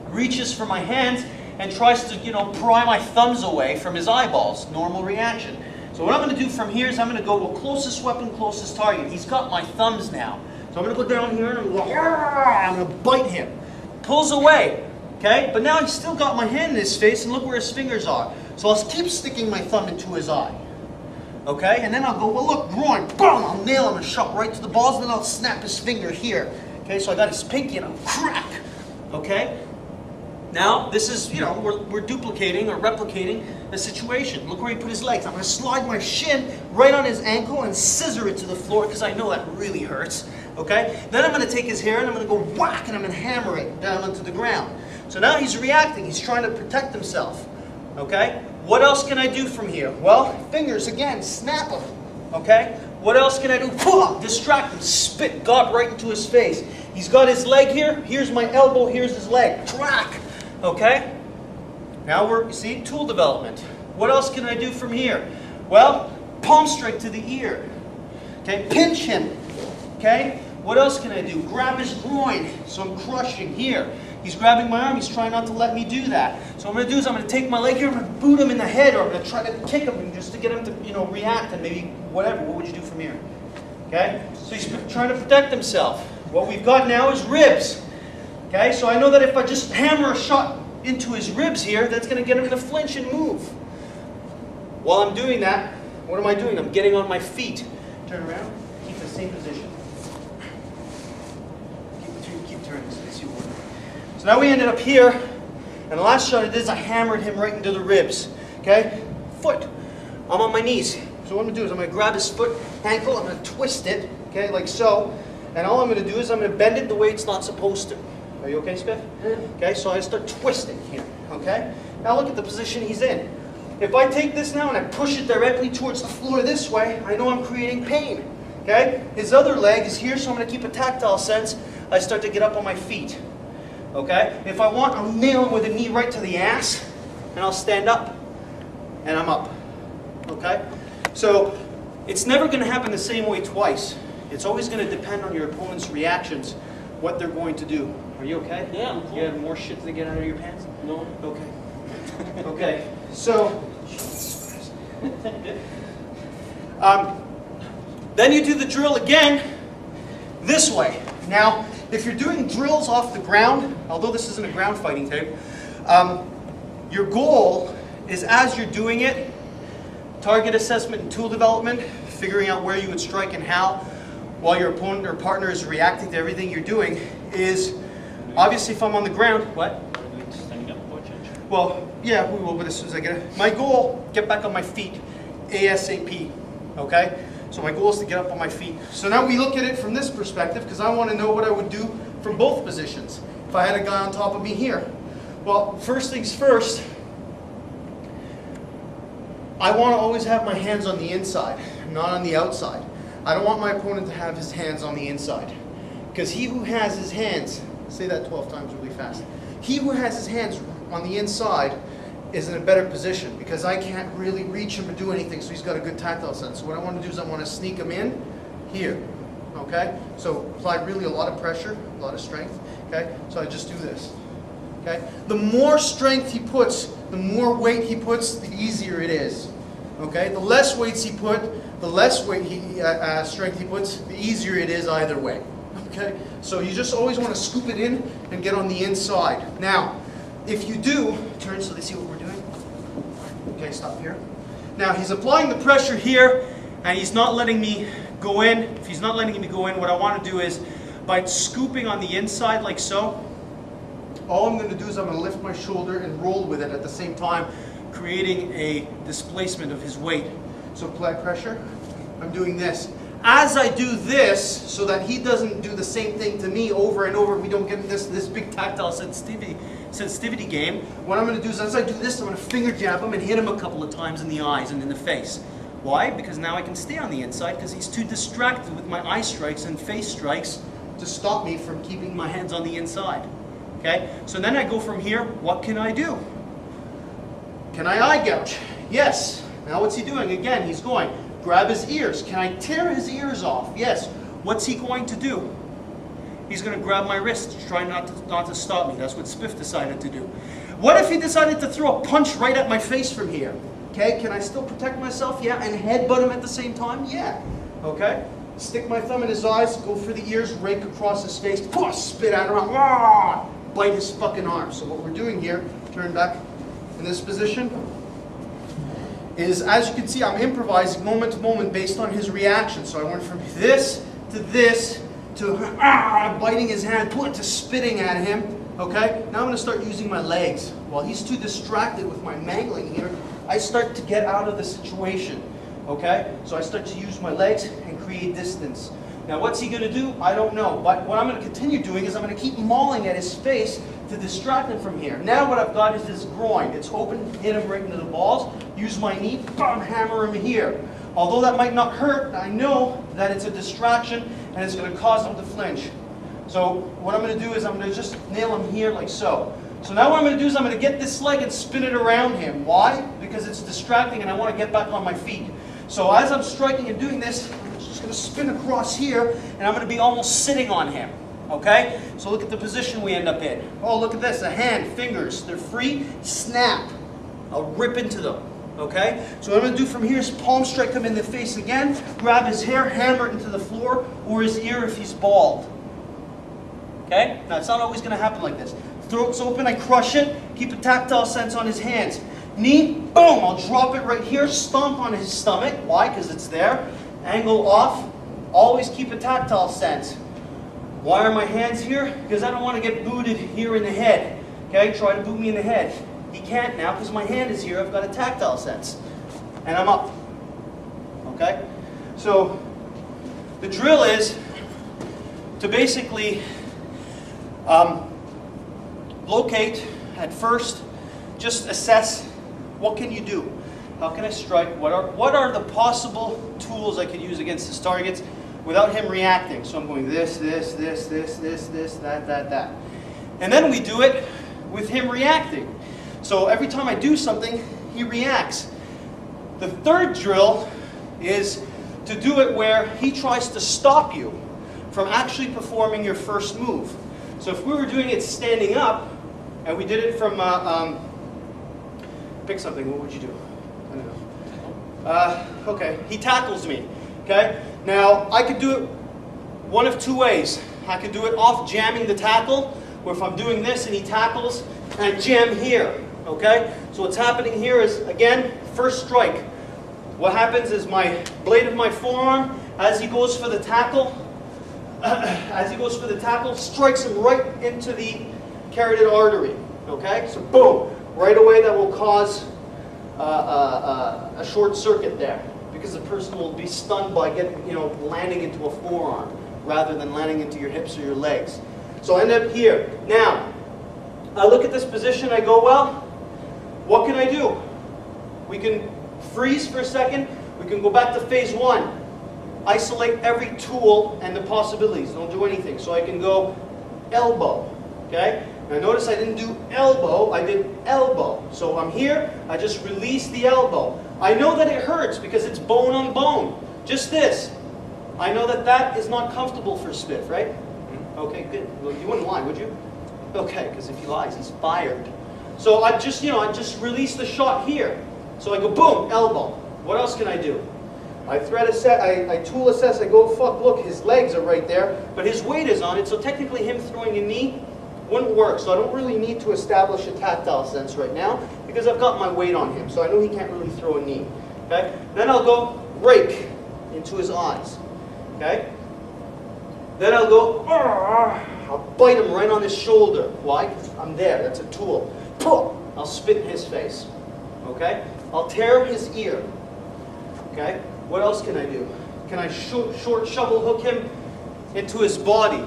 reaches for my hands and tries to, pry my thumbs away from his eyeballs. Normal reaction. So what I'm going to do from here is I'm going to go, well, closest weapon, closest target. He's got my thumbs now. So I'm going to go down here and I'm going to bite him. Pulls away, okay? But now he's still got my hand in his face, and look where his fingers are. So I'll keep sticking my thumb into his eye. Okay? And then I'll go, well, look, groin, boom, I'll nail him and shove right to the balls, and then I'll snap his finger here. Okay, so I got his pinky and I'll crack. Okay? Now, this is, you know, we're duplicating or replicating the situation. Look where he put his legs. I'm going to slide my shin right on his ankle and scissor it to the floor because I know that really hurts. Okay? Then I'm going to take his hair and I'm going to go whack and I'm going to hammer it down onto the ground. So now he's reacting. He's trying to protect himself. Okay? What else can I do from here? Well, fingers again, snap them. Okay? What else can I do? Distract him, spit God right into his face. He's got his leg here. Here's my elbow. Here's his leg. Crack. Okay? Now we're, you see, tool development. What else can I do from here? Well, palm strike to the ear. Okay? Pinch him. Okay? What else can I do? Grab his groin. So I'm crushing here. He's grabbing my arm. He's trying not to let me do that. So what I'm going to do is I'm going to take my leg here. I'm going to boot him in the head, or I'm going to try to kick him just to get him to, you know, react and maybe whatever. What would you do from here? Okay? So he's trying to protect himself. What we've got now is ribs. Okay? So I know that if I just hammer a shot into his ribs here, that's going to get him to flinch and move. While I'm doing that, what am I doing? I'm getting on my feet. Turn around. Keep the same position. Keep turning. So now we ended up here, and the last shot I did is I hammered him right into the ribs. Okay? Foot. I'm on my knees. So what I'm going to do is I'm going to grab his foot, ankle, I'm going to twist it, okay, like so. And all I'm going to do is I'm going to bend it the way it's not supposed to. Are you okay, Spiff? Okay, so I start twisting here, okay? Now look at the position he's in. If I take this now and I push it directly towards the floor this way, I know I'm creating pain, okay? His other leg is here, so I'm going to keep a tactile sense. I start to get up on my feet, okay? If I want, I'll nail him with a knee right to the ass, and I'll stand up, and I'm up, okay? So it's never going to happen the same way twice. It's always going to depend on your opponent's reactions, what they're going to do. Are you okay? Yeah, I'm cool. You have more shit to get out of your pants? No. Okay. Okay. So, then you do the drill again this way. Now, if you're doing drills off the ground, although this isn't a ground fighting tape, your goal is as you're doing it, target assessment and tool development, figuring out where you would strike and how, while your opponent or partner is reacting to everything you're doing, is obviously if I'm on the ground, what? Standing up or change? Well, yeah, we will, but as soon as I get it. My goal, get back on my feet ASAP, okay? So my goal is to get up on my feet. So now we look at it from this perspective, because I want to know what I would do from both positions. If I had a guy on top of me here. Well, first things first, I want to always have my hands on the inside, not on the outside. I don't want my opponent to have his hands on the inside. Because he who has his hands, say that 12 times really fast. He who has his hands on the inside is in a better position because I can't really reach him or do anything, so he's got a good tactile sense. So what I want to do is I want to sneak him in here, okay? So apply really a lot of pressure, a lot of strength, okay? So I just do this, okay? The more strength he puts, the more weight he puts, the easier it is, okay? The less weights he put, the less weight strength he puts, the easier it is either way. Okay, so you just always want to scoop it in and get on the inside. Now, if you do, turn so they see what we're doing. Okay, stop here. Now, he's applying the pressure here, and he's not letting me go in. If he's not letting me go in, what I want to do is, by scooping on the inside like so, all I'm going to do is I'm going to lift my shoulder and roll with it at the same time, creating a displacement of his weight. So apply pressure. I'm doing this. As I do this, so that he doesn't do the same thing to me over and over, we don't get this big tactile sensitivity game, what I'm going to do is as I do this, I'm going to finger jab him and hit him a couple of times in the eyes and in the face. Why? Because now I can stay on the inside because he's too distracted with my eye strikes and face strikes to stop me from keeping my hands on the inside. Okay? So then I go from here, what can I do? Can I eye gouge? Yes. Now what's he doing? Again, he's going. Grab his ears. Can I tear his ears off? Yes. What's he going to do? He's going to grab my wrist to try not to stop me. That's what Spiff decided to do. What if he decided to throw a punch right at my face from here? Okay, can I still protect myself? Yeah, and headbutt him at the same time? Yeah. Okay, stick my thumb in his eyes, go for the ears, rake across his face, spit at him, bite his fucking arm. So what we're doing here, turn back in this position, is, as you can see, I'm improvising moment to moment based on his reaction. So I went from this to biting his hand, to spitting at him. Okay, now I'm going to start using my legs. While he's too distracted with my mangling here, I start to get out of the situation. Okay, so I start to use my legs and create distance. Now what's he going to do? I don't know. But what I'm going to continue doing is I'm going to keep mauling at his face to distract him from here. Now what I've got is his groin. It's open, hit him right into the balls, use my knee, hammer him here. Although that might not hurt, I know that it's a distraction and it's going to cause him to flinch. So what I'm going to do is I'm going to just nail him here like so. So now what I'm going to do is I'm going to get this leg and spin it around him. Why? Because it's distracting and I want to get back on my feet. So as I'm striking and doing this, I'm just going to spin across here and I'm going to be almost sitting on him. Okay? So look at the position we end up in. Oh, look at this. A hand, fingers, they're free. Snap. I'll rip into them. Okay? So what I'm going to do from here is palm strike him in the face again, grab his hair, hammer it into the floor, or his ear if he's bald. Okay? Now it's not always going to happen like this. Throat's open, I crush it, keep a tactile sense on his hands. Knee, boom, I'll drop it right here, stomp on his stomach. Why? Because it's there. Angle off, always keep a tactile sense. Why are my hands here? Because I don't want to get booted here in the head. Okay, try to boot me in the head. He can't now because my hand is here, I've got a tactile sense. And I'm up. Okay? So, the drill is to basically locate at first, just assess what can you do? How can I strike? What are the possible tools I could use against his targets without him reacting? So I'm going this, that. And then we do it with him reacting. So every time I do something, he reacts. The third drill is to do it where he tries to stop you from actually performing your first move. So if we were doing it standing up, and we did it from, pick something, what would you do? I don't know. Okay, he tackles me, okay? Now, I could do it one of two ways. I could do it off jamming the tackle, where if I'm doing this and he tackles, and I jam here, okay? So what's happening here is, again, first strike. What happens is my blade of my forearm, as he goes for the tackle, strikes him right into the carotid artery. Okay, so boom, right away that will cause a short circuit there because the person will be stunned by landing into a forearm rather than landing into your hips or your legs. So I end up here. Now, I look at this position, I go, well, what can I do? We can freeze for a second. We can go back to phase one. Isolate every tool and the possibilities. Don't do anything. So I can go elbow. Okay? Now notice I didn't do elbow, I did elbow. So I'm here, I just release the elbow. I know that it hurts because it's bone on bone. Just this. I know that that is not comfortable for Spiff, right? Okay, good. Well, you wouldn't lie, would you? Okay, because if he lies, he's fired. So I just release the shot here. So I go boom, elbow. What else can I do? I thread assess, I tool assess, I go, fuck, look, his legs are right there, but his weight is on it, so technically him throwing a knee wouldn't work. So I don't really need to establish a tactile sense right now because I've got my weight on him, so I know he can't really throw a knee. Okay? Then I'll go rake into his eyes. Okay? Then I'll go, I'll bite him right on his shoulder. Why? Because I'm there, that's a tool. I'll spit in his face. Okay? I'll tear his ear. Okay? What else can I do? Can I short shovel hook him into his body?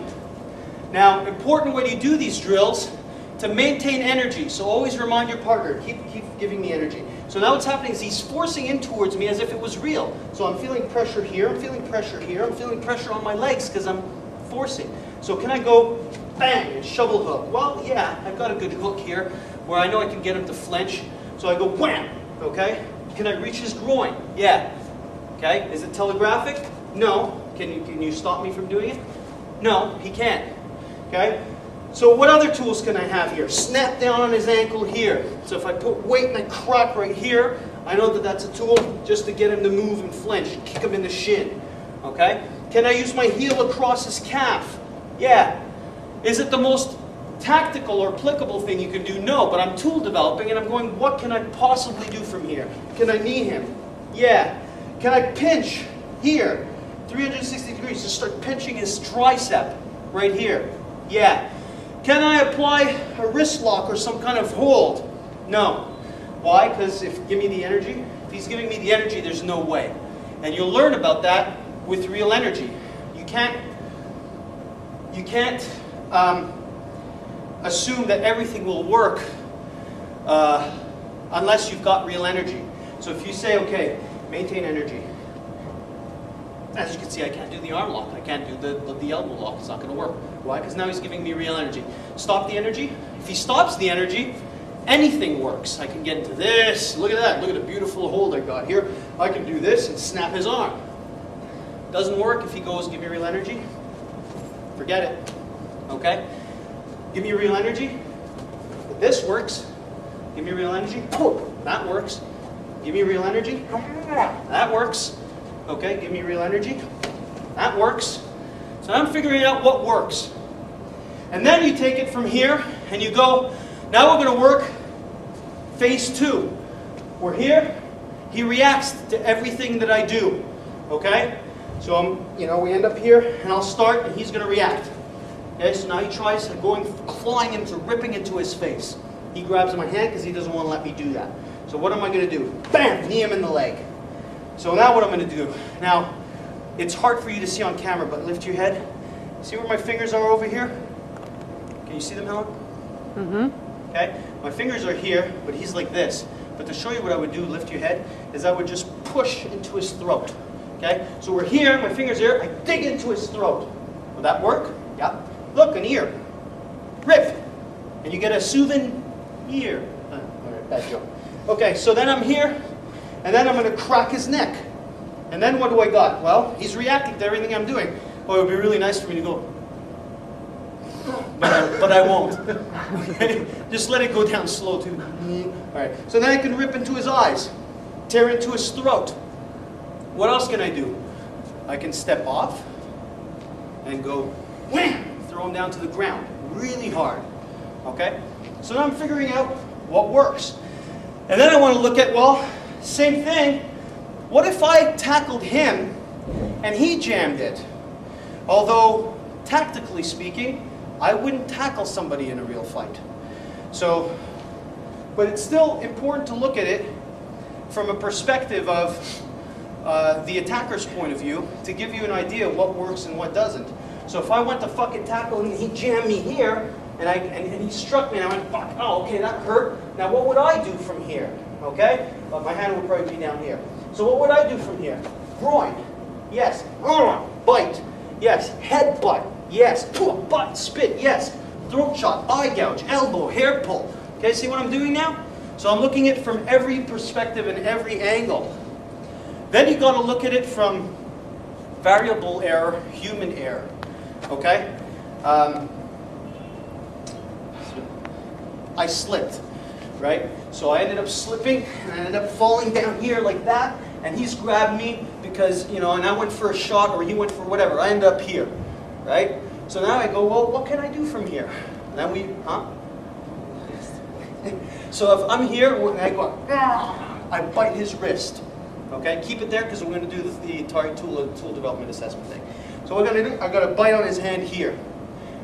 Now, important when you do these drills, to maintain energy. So always remind your partner, keep giving me energy. So now what's happening is he's forcing in towards me as if it was real. So I'm feeling pressure here, I'm feeling pressure here, I'm feeling pressure on my legs because I'm forcing. So can I go bang and shovel hook? Well, yeah, I've got a good hook here where I know I can get him to flinch. So I go wham, okay? Can I reach his groin? Yeah. Okay, is it telegraphic? No. Can you stop me from doing it? No, he can't. Okay? So what other tools can I have here? Snap down on his ankle here. So if I put weight and I crack right here, I know that that's a tool just to get him to move and flinch, kick him in the shin. Okay? Can I use my heel across his calf? Yeah. Is it the most tactical or applicable thing you can do? No, but I'm tool developing and I'm going, what can I possibly do from here? Can I knee him? Yeah. Can I pinch here? 360 degrees, just start pinching his tricep right here. Yeah. Can I apply a wrist lock or some kind of hold? No. Why? Because if he's giving me the energy, there's no way. And you'll learn about that with real energy. You can't assume that everything will work unless you've got real energy. So if you say, okay, maintain energy. As you can see, I can't do the arm lock. I can't do the elbow lock. It's not going to work. Why? Because now he's giving me real energy. Stop the energy. If he stops the energy, anything works. I can get into this. Look at that. Look at the beautiful hold I got here. I can do this and snap his arm. Doesn't work if he goes, give me real energy. Forget it. Okay? Give me real energy. This works. Give me real energy. That works. Give me real energy. That works. Okay, give me real energy. That works. So I'm figuring out what works. And then you take it from here and you go, now we're going to work phase 2. We're here. He reacts to everything that I do. Okay? So we end up here and I'll start and he's going to react. Okay, so now he tries clawing into, ripping into his face. He grabs my hand because he doesn't want to let me do that. So what am I going to do? Bam! Knee him in the leg. So now what I'm going to do. Now, it's hard for you to see on camera, but lift your head. See where my fingers are over here? Can you see them, Helen? Mm-hmm. Okay? My fingers are here, but he's like this. But to show you what I would do, lift your head, is I would just push into his throat. Okay? So we're here, my fingers here, I dig into his throat. Will that work? Yeah. Look, an ear. Rip. And you get a soothing ear. All right, bad joke. Okay, so then I'm here, and then I'm going to crack his neck. And then what do I got? Well, he's reacting to everything I'm doing. Oh, it would be really nice for me to go, but I won't. Okay? Just let it go down slow too. All right, so then I can rip into his eyes, tear into his throat. What else can I do? I can step off and go, wham, throw him down to the ground really hard. Okay? So now I'm figuring out what works. And then I want to look at, well, same thing. What if I tackled him and he jammed it? Although, tactically speaking, I wouldn't tackle somebody in a real fight. So, but it's still important to look at it from a perspective of the attacker's point of view to give you an idea of what works and what doesn't. So if I went to fucking tackle him and he jammed me here, and he struck me and I went, fuck, oh, okay, that hurt. Now what would I do from here? Okay? Well, my hand would probably be down here. So what would I do from here? Groin. Yes. Bite. Yes. Head butt. Yes. Butt. Spit. Yes. Throat shot. Eye gouge. Elbow. Hair pull. Okay, see what I'm doing now? So I'm looking at it from every perspective and every angle. Then you've got to look at it from variable error, human error. Okay? I slipped, right? So I ended up slipping, and I ended up falling down here like that, and he's grabbed me because, and I went for a shot, or he went for whatever. I ended up here, right? So now I go, well, what can I do from here? And then So if I'm here, and I go, I bite his wrist. Okay, keep it there because we're going to do the target tool development assessment thing. So what I'm going to do, I've got to bite on his hand here.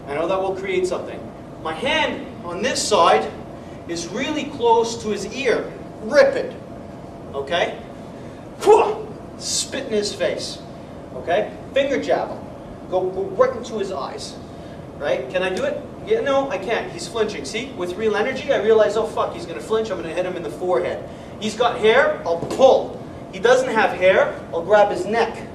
I know that will create something. My hand on this side is really close to his ear. Rip it. Okay? Spit in his face. Okay? Finger jab him. Go right into his eyes. Right? Can I do it? Yeah, no, I can't. He's flinching. See? With real energy, I realize, oh fuck, he's going to flinch. I'm going to hit him in the forehead. He's got hair, I'll pull. He doesn't have hair, I'll grab his neck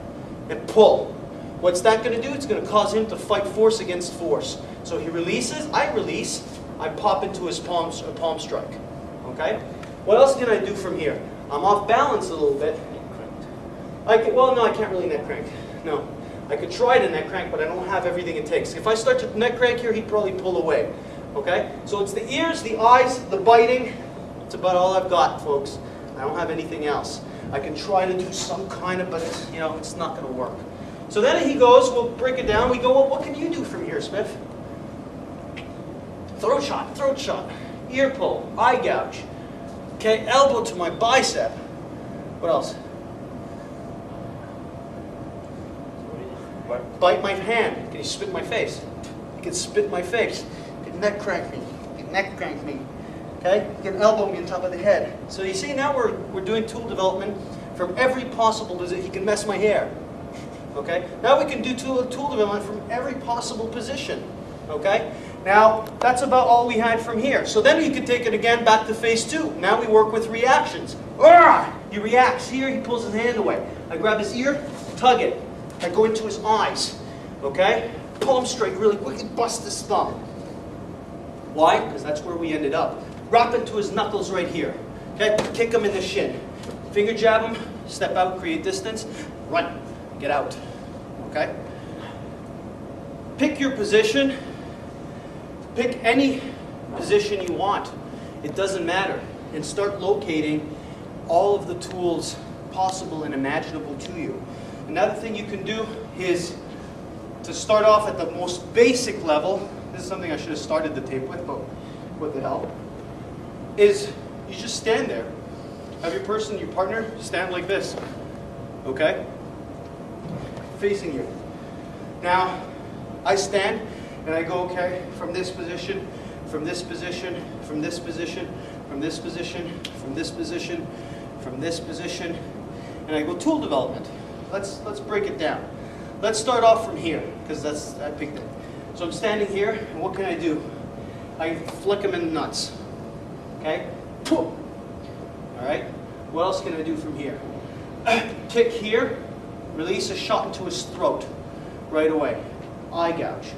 and pull. What's that going to do? It's going to cause him to fight force against force. So he releases, I release, I pop into his palm strike. Okay? What else can I do from here? I'm off balance a little bit. Well, no, I can't really neck crank. No. I could try to neck crank, but I don't have everything it takes. If I start to neck crank here, he'd probably pull away. Okay? So it's the ears, the eyes, the biting. That's about all I've got, folks. I don't have anything else. I can try to do some kind of, but you know, it's not going to work. So then he goes, we'll break it down. We go, well, what can you do from here, Smith? Throat shot, ear pull, eye gouge. Okay, elbow to my bicep. What else? Bite my hand. Can you spit in my face? You can spit in my face. You can neck crank me. You can neck crank me. Okay? You can elbow me on top of the head. So you see, now we're doing tool development from every possible position. He can mess my hair. Okay? Now we can do tool development from every possible position. Okay? Now, that's about all we had from here. So then you can take it again back to phase 2. Now we work with reactions. He reacts here, he pulls his hand away. I grab his ear, tug it. I go into his eyes. Okay? Palm strike really quick and bust his thumb. Why? Because that's where we ended up. Wrap into his knuckles right here. Okay? Kick him in the shin. Finger jab him, step out, create distance, run, get out. Okay? Pick your position. Pick any position you want. It doesn't matter. And start locating all of the tools possible and imaginable to you. Another thing you can do is to start off at the most basic level. This is something I should have started the tape with, but what the hell? Is you just stand there. Have your partner, stand like this. Okay? Facing you. Now, I stand and I go, okay, from this position, from this position, from this position, from this position, from this position, from this position, and I go tool development. Let's break it down. Let's start off from here, because I picked it. So I'm standing here, and what can I do? I flick him in the nuts. Okay? All right? What else can I do from here? Kick here, release a shot into his throat right away. Eye gouge.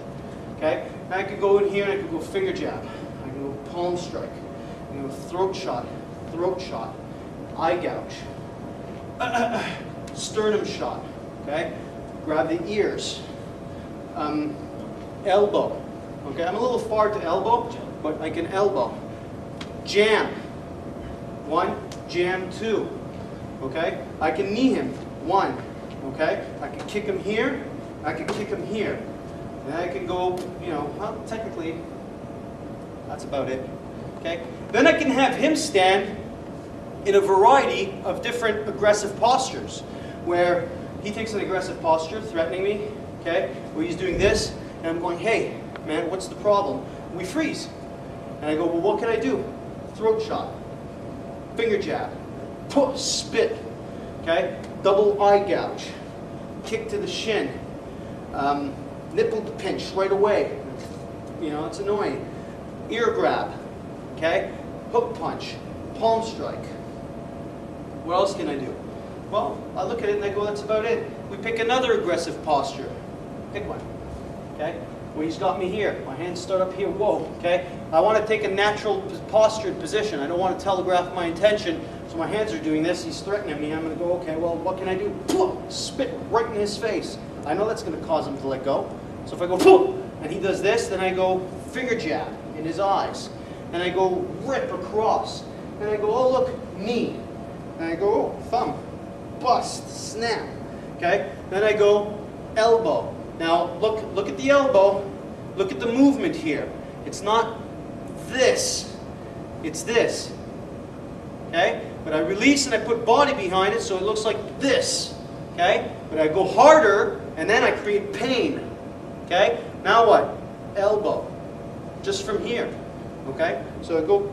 Okay? Now I could go in here and I could go finger jab. I can go palm strike. I can go throat shot, eye gouge. Sternum shot. Okay? Grab the ears. Elbow. Okay? I'm a little far to elbow, but I can elbow. Jam. 1, jam 2. Okay? I can knee him. 1. Okay? I can kick him here. I can kick him here. And I can go, well, technically, that's about it. Okay? Then I can have him stand in a variety of different aggressive postures, where he takes an aggressive posture, threatening me, okay? Where he's doing this, and I'm going, hey, man, what's the problem? We freeze. And I go, well, what can I do? Throat shot, finger jab, spit, okay? Double eye gouge, kick to the shin, nipple to pinch right away. It's annoying. Ear grab, okay? Hook punch, palm strike. What else can I do? Well, I look at it and I go, that's about it. We pick another aggressive posture. Pick one, okay? Well, he's got me here. My hands start up here. Whoa, okay? I want to take a natural postured position. I don't want to telegraph my intention. So my hands are doing this. He's threatening me. I'm going to go, okay, well, what can I do? Spit right in his face. I know that's going to cause him to let go. So if I go, and he does this, then I go finger jab in his eyes. And I go rip across. And I go, oh, look, knee. And I go, oh, thumb, bust, snap. Okay? Then I go elbow. Now, look at the elbow. Look at the movement here. It's not this. It's this. Okay? But I release and I put body behind it so it looks like this. Okay? But I go harder and then I create pain. Okay? Now what? Elbow. Just from here. Okay? So I go,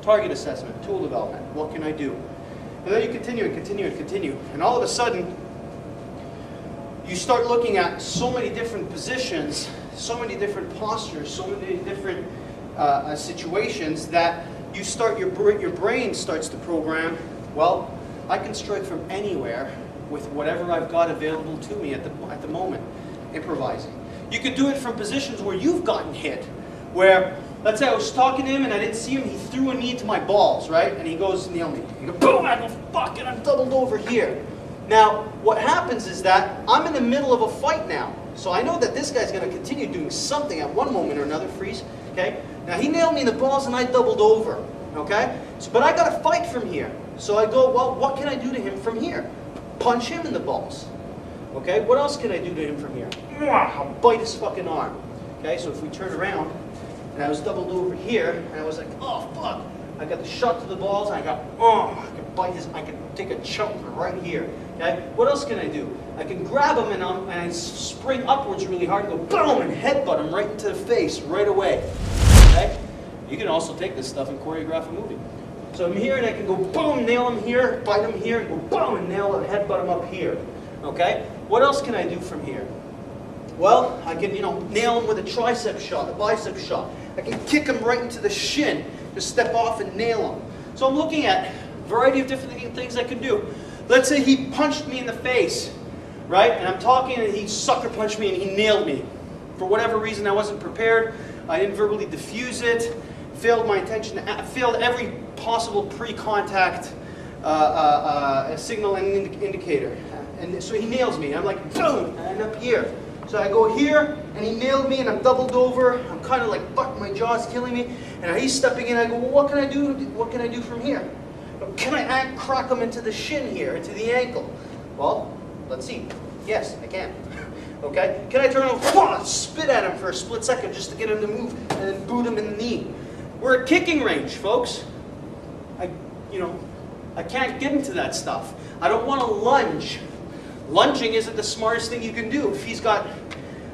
target assessment, tool development. What can I do? And then you continue and continue and continue. And all of a sudden, you start looking at so many different positions, so many different postures, so many different situations that your brain starts to program, well, I can strike from anywhere with whatever I've got available to me at the moment, improvising. You could do it from positions where you've gotten hit, where, let's say I was talking to him and I didn't see him, he threw a knee to my balls, right? And he goes to nail me. He goes, boom, I go, fuck, and I'm doubled over here. Now, what happens is that I'm in the middle of a fight now. So I know that this guy's going to continue doing something at one moment or another, freeze, okay? Now, he nailed me in the balls and I doubled over. Okay? So, but I got to fight from here. So I go, well, what can I do to him from here? Punch him in the balls. Okay? What else can I do to him from here? I'll bite his fucking arm. Okay? So if we turn around, and I was doubled over here, and I was like, oh, fuck. I got the shot to the balls, and I got, I can bite his, I can take a chunk right here. Okay? What else can I do? I can grab him and I spring upwards really hard and go boom and headbutt him right into the face right away. Okay? You can also take this stuff and choreograph a movie. So I'm here and I can go boom, nail him here, bite him here, and go boom and nail and headbutt him up here. Okay? What else can I do from here? Well, I can, nail him with a tricep shot, a bicep shot. I can kick him right into the shin, just step off and nail him. So I'm looking at a variety of different things I can do. Let's say he punched me in the face, right? And I'm talking and he sucker punched me and he nailed me. For whatever reason, I wasn't prepared. I didn't verbally diffuse it. Failed my intention. Failed every possible pre-contact signal and indicator. And so he nails me. I'm like, boom, and up here. So I go here, and he nailed me, and I'm doubled over. I'm kind of like, fuck, my jaw's killing me. And he's stepping in. I go, well, what can I do? What can I do from here? Can I crack him into the shin here, into the ankle? Well, let's see. Yes, I can. Okay? Can I turn him, spit at him for a split second just to get him to move, and then boot him in the knee? We're at kicking range, folks. I can't get into that stuff. I don't want to lunge. Lunging isn't the smartest thing you can do. If he's got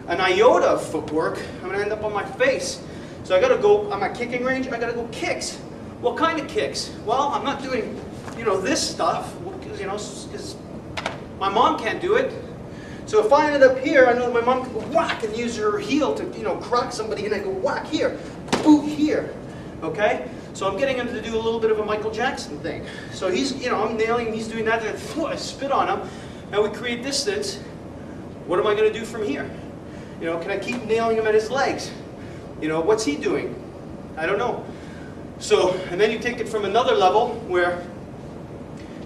an iota of footwork, I'm going to end up on my face. So I got to go, on my kicking range, I got to go kicks. What kind of kicks? Well, I'm not doing, this stuff, because my mom can't do it. So if I ended up here, I know that my mom can go whack and use her heel to, crack somebody, and I go whack here, boot here. Okay? So I'm getting him to do a little bit of a Michael Jackson thing. So he's, I'm nailing him, he's doing that, and I spit on him, and we create distance. What am I going to do from here? Can I keep nailing him at his legs? What's he doing? I don't know. So, and then you take it from another level where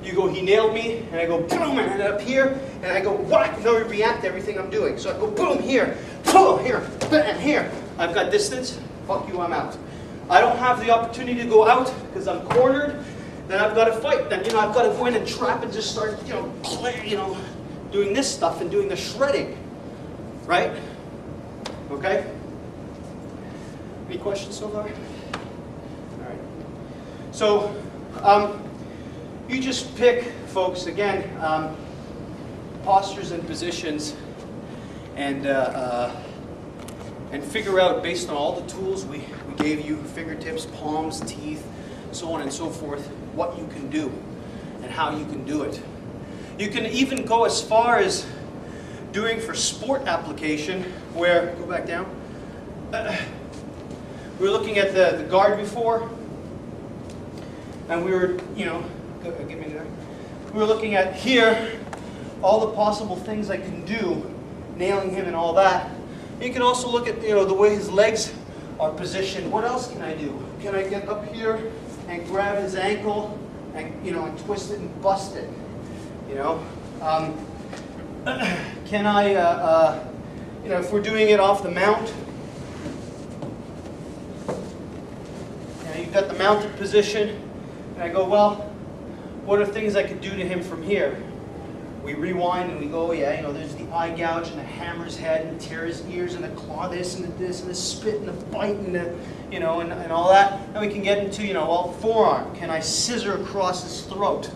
you go, he nailed me, and I go boom, and then up here, and I go whack, and then we react to everything I'm doing. So I go boom here, boom here, bam here. I've got distance, fuck you, I'm out. I don't have the opportunity to go out because I'm cornered, then I've got to fight. Then, I've got to go in and trap and just start, doing this stuff and doing the shredding. Right? Okay? Any questions so far? All right. So, you just pick, folks, again, postures and positions and figure out, based on all the tools we gave you, fingertips, palms, teeth, so on and so forth, what you can do and how you can do it. You can even go as far as doing for sport application, where, go back down, we were looking at the guard before, and we were, give me that. We were looking at here, all the possible things I can do, nailing him and all that. You can also look at, the way his legs are positioned. What else can I do? Can I get up here and grab his ankle and, and twist it and bust it? Can I, if we're doing it off the mount, you've got the mounted position, and I go, well, what are things I could do to him from here? We rewind and we go, there's the eye gouge and the hammer his head and tear his ears and the claw this and the spit and the bite and the, and all that. And we can get into, forearm. Can I scissor across his throat?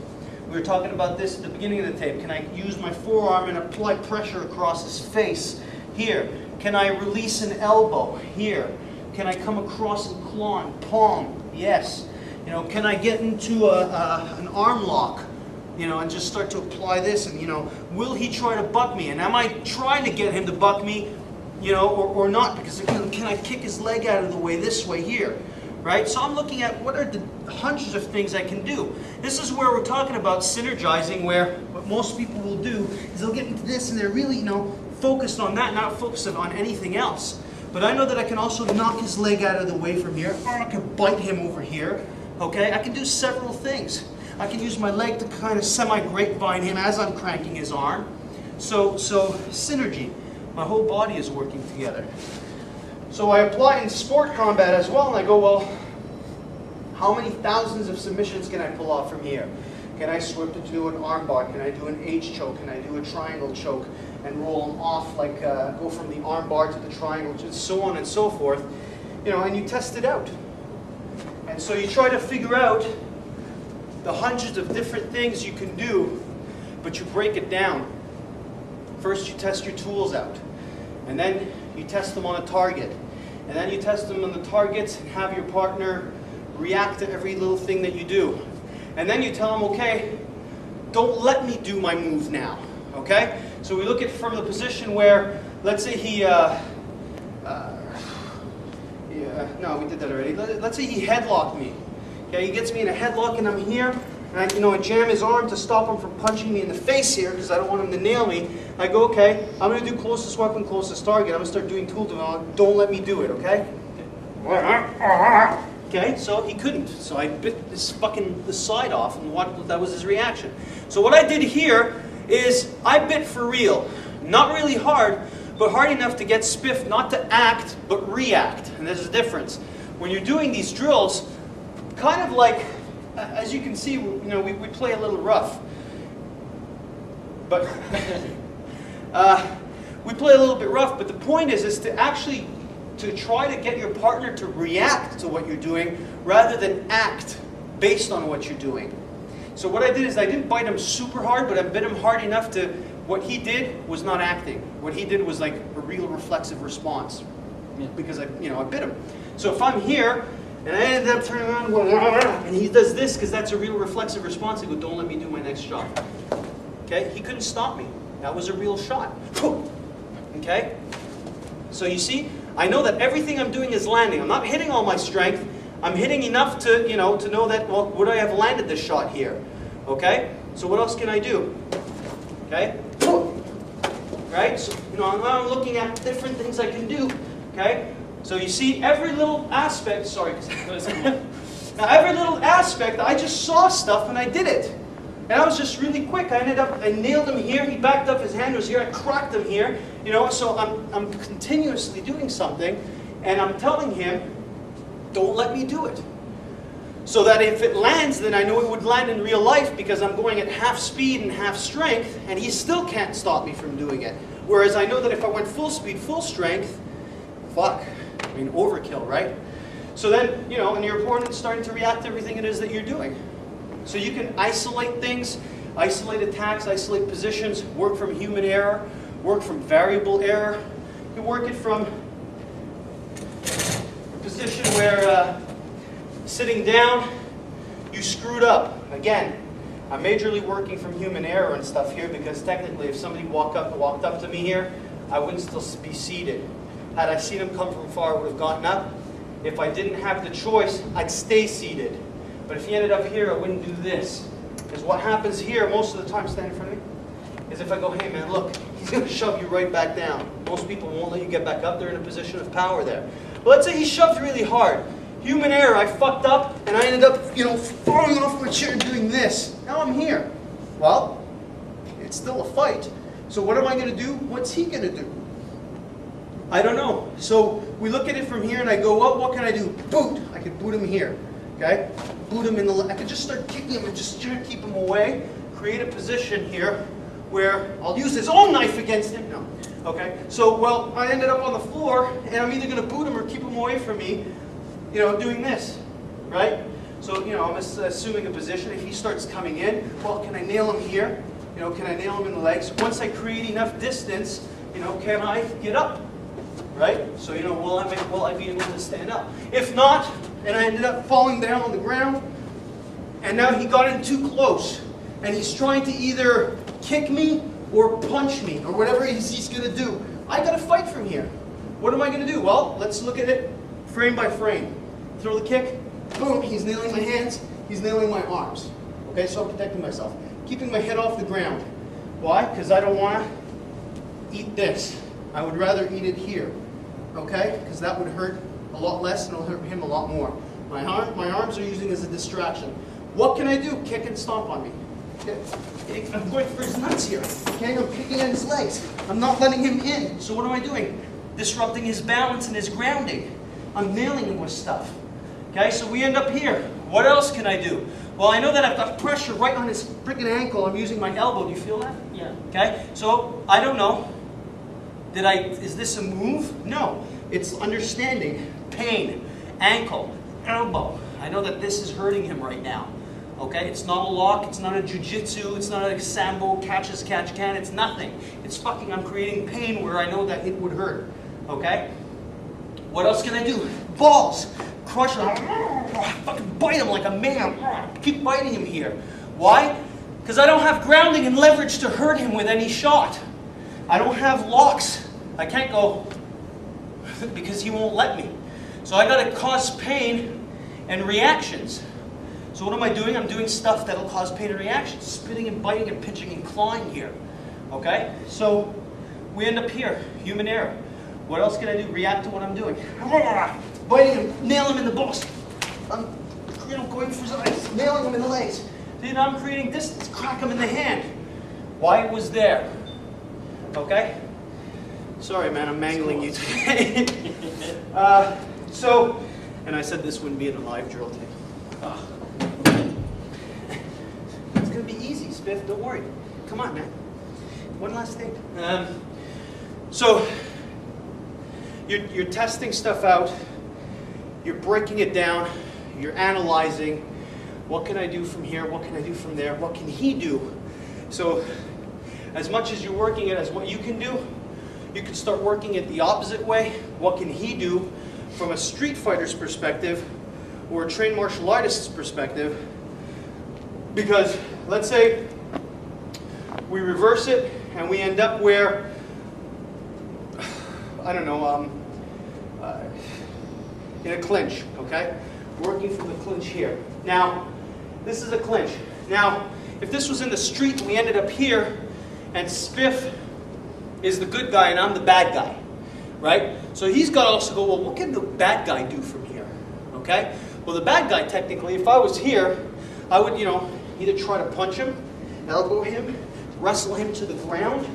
We were talking about this at the beginning of the tape. Can I use my forearm and apply pressure across his face? Here. Can I release an elbow? Here. Can I come across and claw and palm? Yes. Can I get into an arm lock? And just start to apply this, and, will he try to buck me? And am I trying to get him to buck me, or not? Because, can I kick his leg out of the way this way here? Right? So I'm looking at what are the hundreds of things I can do. This is where we're talking about synergizing, where what most people will do is they'll get into this, and they're really, focused on that, not focused on anything else. But I know that I can also knock his leg out of the way from here, or I can bite him over here. Okay? I can do several things. I can use my leg to kind of semi-grapevine him as I'm cranking his arm. So synergy. My whole body is working together. So I apply in sport combat as well, and I go, well, How many thousands of submissions can I pull off from here? Can I swip to do an arm bar? Can I do an H choke? Can I do a triangle choke and roll them off, like go from the arm bar to the triangle, just so on and so forth? You know, and you test it out. And so you try to figure out the hundreds of different things you can do, but you break it down. First you test your tools out, and then you test them on a target. And then you test them on the targets and have your partner react to every little thing that you do. And then you tell them, okay, don't let me do my move now, okay? So we look at from the position where, let's say he, no, we did that already. Let's say he headlocked me. Okay, he gets me in a headlock and I'm here, and I jam his arm to stop him from punching me in the face here because I don't want him to nail me. I go, okay, I'm going to do closest weapon, closest target. I'm going to start doing tool development. Don't let me do it, okay? Okay, so he couldn't. So I bit the side off, and that was his reaction. So what I did here is I bit for real. Not really hard, but hard enough to get spiffed, not to act, but react. And there's a difference. When you're doing these drills, kind of like, as you can see, we play a little rough. But we play a little bit rough, but the point is to actually try to get your partner to react to what you're doing rather than act based on what you're doing. So what I did is I didn't bite him super hard, but I bit him hard enough to, what he did was not acting. What he did was like a real reflexive response, because I bit him. So if I'm here, and I ended up turning around and going, and he does this because that's a real reflexive response, I go, don't let me do my next shot. Okay, he couldn't stop me. That was a real shot. Okay? So you see, I know that everything I'm doing is landing. I'm not hitting all my strength. I'm hitting enough to, to know that, well, would I have landed this shot here? Okay? So what else can I do? Okay? Right? So, now I'm looking at different things I can do. Okay? So you see, every little aspect, sorry. Now every little aspect, I just saw stuff and I did it. And I was just really quick. I nailed him here. He backed up, his hand was here. I cracked him here. So I'm continuously doing something, and I'm telling him, don't let me do it. So that if it lands, then I know it would land in real life because I'm going at half speed and half strength, and he still can't stop me from doing it. Whereas I know that if I went full speed, full strength, overkill, right? So then, and your opponent's starting to react to everything it is that you're doing. So you can isolate things, isolate attacks, isolate positions, work from human error, work from variable error. You can work it from a position where sitting down, you screwed up. Again, I'm majorly working from human error and stuff here because technically if somebody walked up to me here, I wouldn't still be seated. Had I seen him come from far, I would have gotten up. If I didn't have the choice, I'd stay seated. But if he ended up here, I wouldn't do this. Because what happens here, most of the time, stand in front of me, is if I go, hey man, look, he's going to shove you right back down. Most people won't let you get back up. They're in a position of power there. But let's say he shoved really hard. Human error, I fucked up, and I ended up, falling off my chair and doing this. Now I'm here. Well, it's still a fight. So what am I going to do? What's he going to do? I don't know. So we look at it from here, and I go, well, what can I do? Boot. I can boot him here. Okay? Boot him in the leg. I could just start kicking him and just try to keep him away. Create a position here where I'll use his own knife against him. No. Okay? So, well, I ended up on the floor, and I'm either going to boot him or keep him away from me, doing this. Right? So, I'm assuming a position. If he starts coming in, well, can I nail him here? Can I nail him in the legs? Once I create enough distance, can I get up? Right? So, will I be able to stand up? If not, and I ended up falling down on the ground, and now he got in too close, and he's trying to either kick me or punch me, or whatever he's going to do. I got to fight from here. What am I going to do? Well, let's look at it frame by frame. Throw the kick, boom, he's nailing my hands, he's nailing my arms. Okay, so I'm protecting myself. Keeping my head off the ground. Why? Because I don't want to eat this. I would rather eat it here. Okay? Because that would hurt a lot less and it'll hurt him a lot more. My arms are using as a distraction. What can I do? Kick and stomp on me. Okay? I'm going for his nuts here. Okay? I'm kicking at his legs. I'm not letting him in. So what am I doing? Disrupting his balance and his grounding. I'm nailing him with stuff. Okay, so we end up here. What else can I do? Well, I know that I've got pressure right on his freaking ankle. I'm using my elbow. Do you feel that? Yeah. Okay, so I don't know. Is this a move? No. It's understanding. Pain, ankle, elbow. I know that this is hurting him right now. Okay, it's not a lock, it's not a jiu-jitsu, it's not a sambo, catch as catch can, it's nothing. It's fucking, I'm creating pain where I know that it would hurt. Okay? What else can I do? Balls. Crush him. Fucking bite him like a man. Keep biting him here. Why? Because I don't have grounding and leverage to hurt him with any shot. I don't have locks. I can't go because he won't let me. So I got to cause pain and reactions. So what am I doing? I'm doing stuff that'll cause pain and reactions. Spitting and biting and pinching and clawing here. Okay? So we end up here. Human error. What else can I do? React to what I'm doing. Biting him, nail him in the balls. I'm going for his eyes, nailing him in the legs. Then I'm creating distance, crack him in the hand. Why it was there. Okay? Sorry, man, I'm mangling you today. And I said this wouldn't be in a live drill tape. It's going to be easy, Spiff, don't worry. Come on, man. One last thing. So, you're testing stuff out. You're breaking it down. You're analyzing. What can I do from here? What can I do from there? What can he do? So, as much as you're working it as what you can do, you can start working it the opposite way. What can he do from a street fighter's perspective or a trained martial artist's perspective? Because let's say we reverse it and we end up where, I don't know, in a clinch, okay? Working from the clinch here. Now, this is a clinch. Now, if this was in the street and we ended up here, and Spiff is the good guy and I'm the bad guy, right? So he's got to also go, well, what can the bad guy do from here, okay? Well, the bad guy, technically, if I was here, I would, either try to punch him, elbow him, wrestle him to the ground,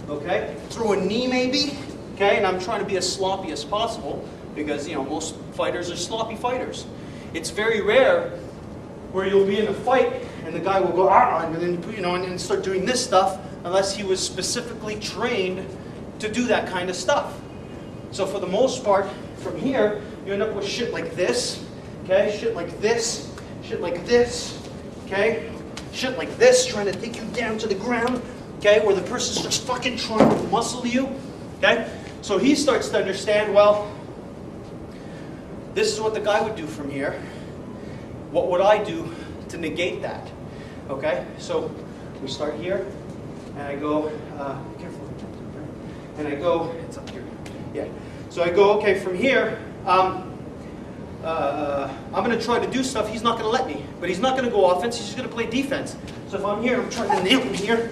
okay? Throw a knee maybe, okay? And I'm trying to be as sloppy as possible because, most fighters are sloppy fighters. It's very rare where you'll be in a fight and the guy will go, and then, and start doing this stuff unless he was specifically trained to do that kind of stuff. So for the most part, from here, you end up with shit like this, okay? Shit like this, okay? Shit like this, trying to take you down to the ground, okay? Where the person's just fucking trying to muscle you, okay? So he starts to understand, well, this is what the guy would do from here. What would I do to negate that? Okay, so we start here, and I go, careful, and I go, it's up here, yeah. So I go, okay, from here, I'm going to try to do stuff, he's not going to let me. But he's not going to go offense, he's just going to play defense. So if I'm here, I'm trying to nail him here.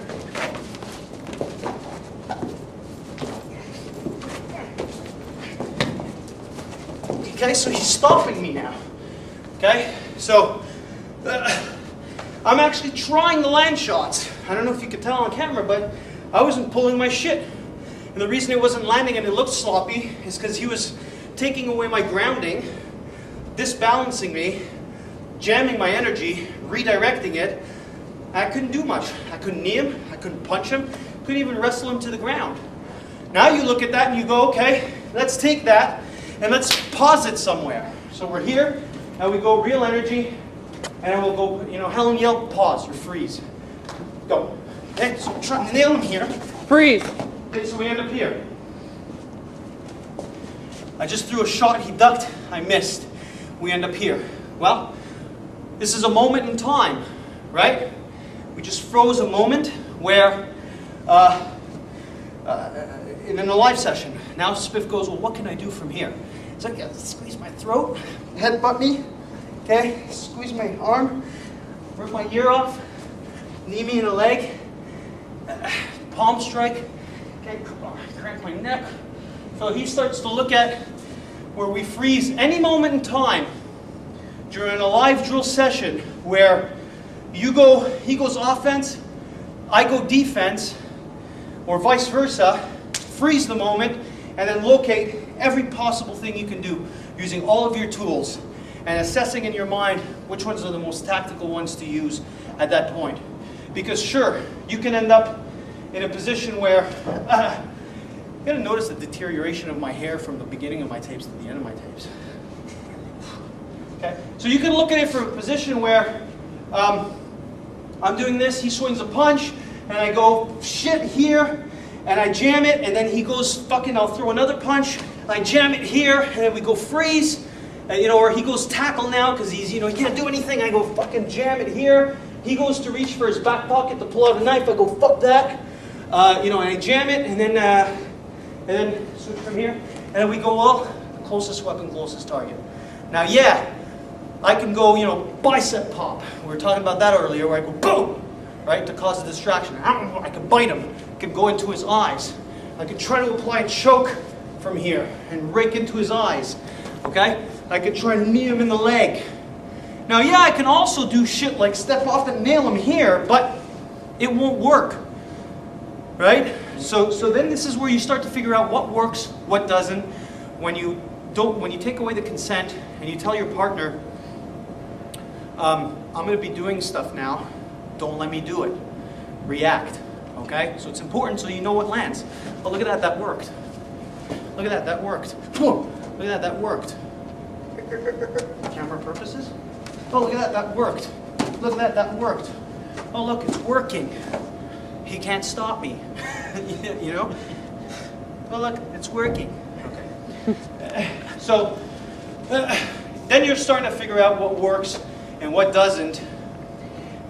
Okay, so he's stopping me now. Okay, so I'm actually trying to land shots. I don't know if you could tell on camera, but I wasn't pulling my shit. And the reason it wasn't landing and it looked sloppy is because he was taking away my grounding, disbalancing me, jamming my energy, redirecting it. I couldn't do much. I couldn't knee him, I couldn't punch him, couldn't even wrestle him to the ground. Now you look at that and you go, okay, let's take that and let's pause it somewhere. So we're here, and we go real energy, and then we'll go, Helen yell, pause or freeze. Go. Okay, so we're trying to nail him here. Freeze. Okay, so we end up here. I just threw a shot, he ducked, I missed. We end up here. Well, this is a moment in time, right? We just froze a moment where, in a live session, now Spiff goes, well, what can I do from here? It's like, yeah, squeeze my throat, headbutt me, okay? Squeeze my arm, rip my ear off, knee me in the leg, palm strike, okay, crack my neck. So he starts to look at where we freeze any moment in time during a live drill session where he goes offense, I go defense, or vice versa, freeze the moment, and then locate every possible thing you can do using all of your tools. and assessing in your mind which ones are the most tactical ones to use at that point. Because sure, you can end up in a position where, you're going to notice the deterioration of my hair from the beginning of my tapes to the end of my tapes. Okay? So you can look at it from a position where I'm doing this, he swings a punch, and I go shit here, and I jam it, and then he goes fucking, I'll throw another punch, I jam it here, and then we go freeze, and, or he goes tackle now because he's, he can't do anything, I go fucking jam it here. He goes to reach for his back pocket to pull out a knife, I go fuck that, and I jam it, and then switch from here, and then we go, well, closest weapon, closest target. Now, yeah, I can go, bicep pop. We were talking about that earlier, where I go boom, right, to cause a distraction. I can bite him. I can go into his eyes. I can try to apply a choke from here and rake into his eyes. Okay? I could try to knee him in the leg. Now, yeah, I can also do shit like step off and nail him here, but it won't work. Right? So then this is where you start to figure out what works, what doesn't. When you take away the consent and you tell your partner, I'm going to be doing stuff now, don't let me do it. React. Okay? So it's important so you know what lands. Oh, look at that, that worked. Look at that, that worked. Look at that, that worked. Camera purposes? Oh, look at that, that worked. Look at that, that worked. Oh, look, it's working. He can't stop me. Oh, look, it's working. Okay. So, then you're starting to figure out what works and what doesn't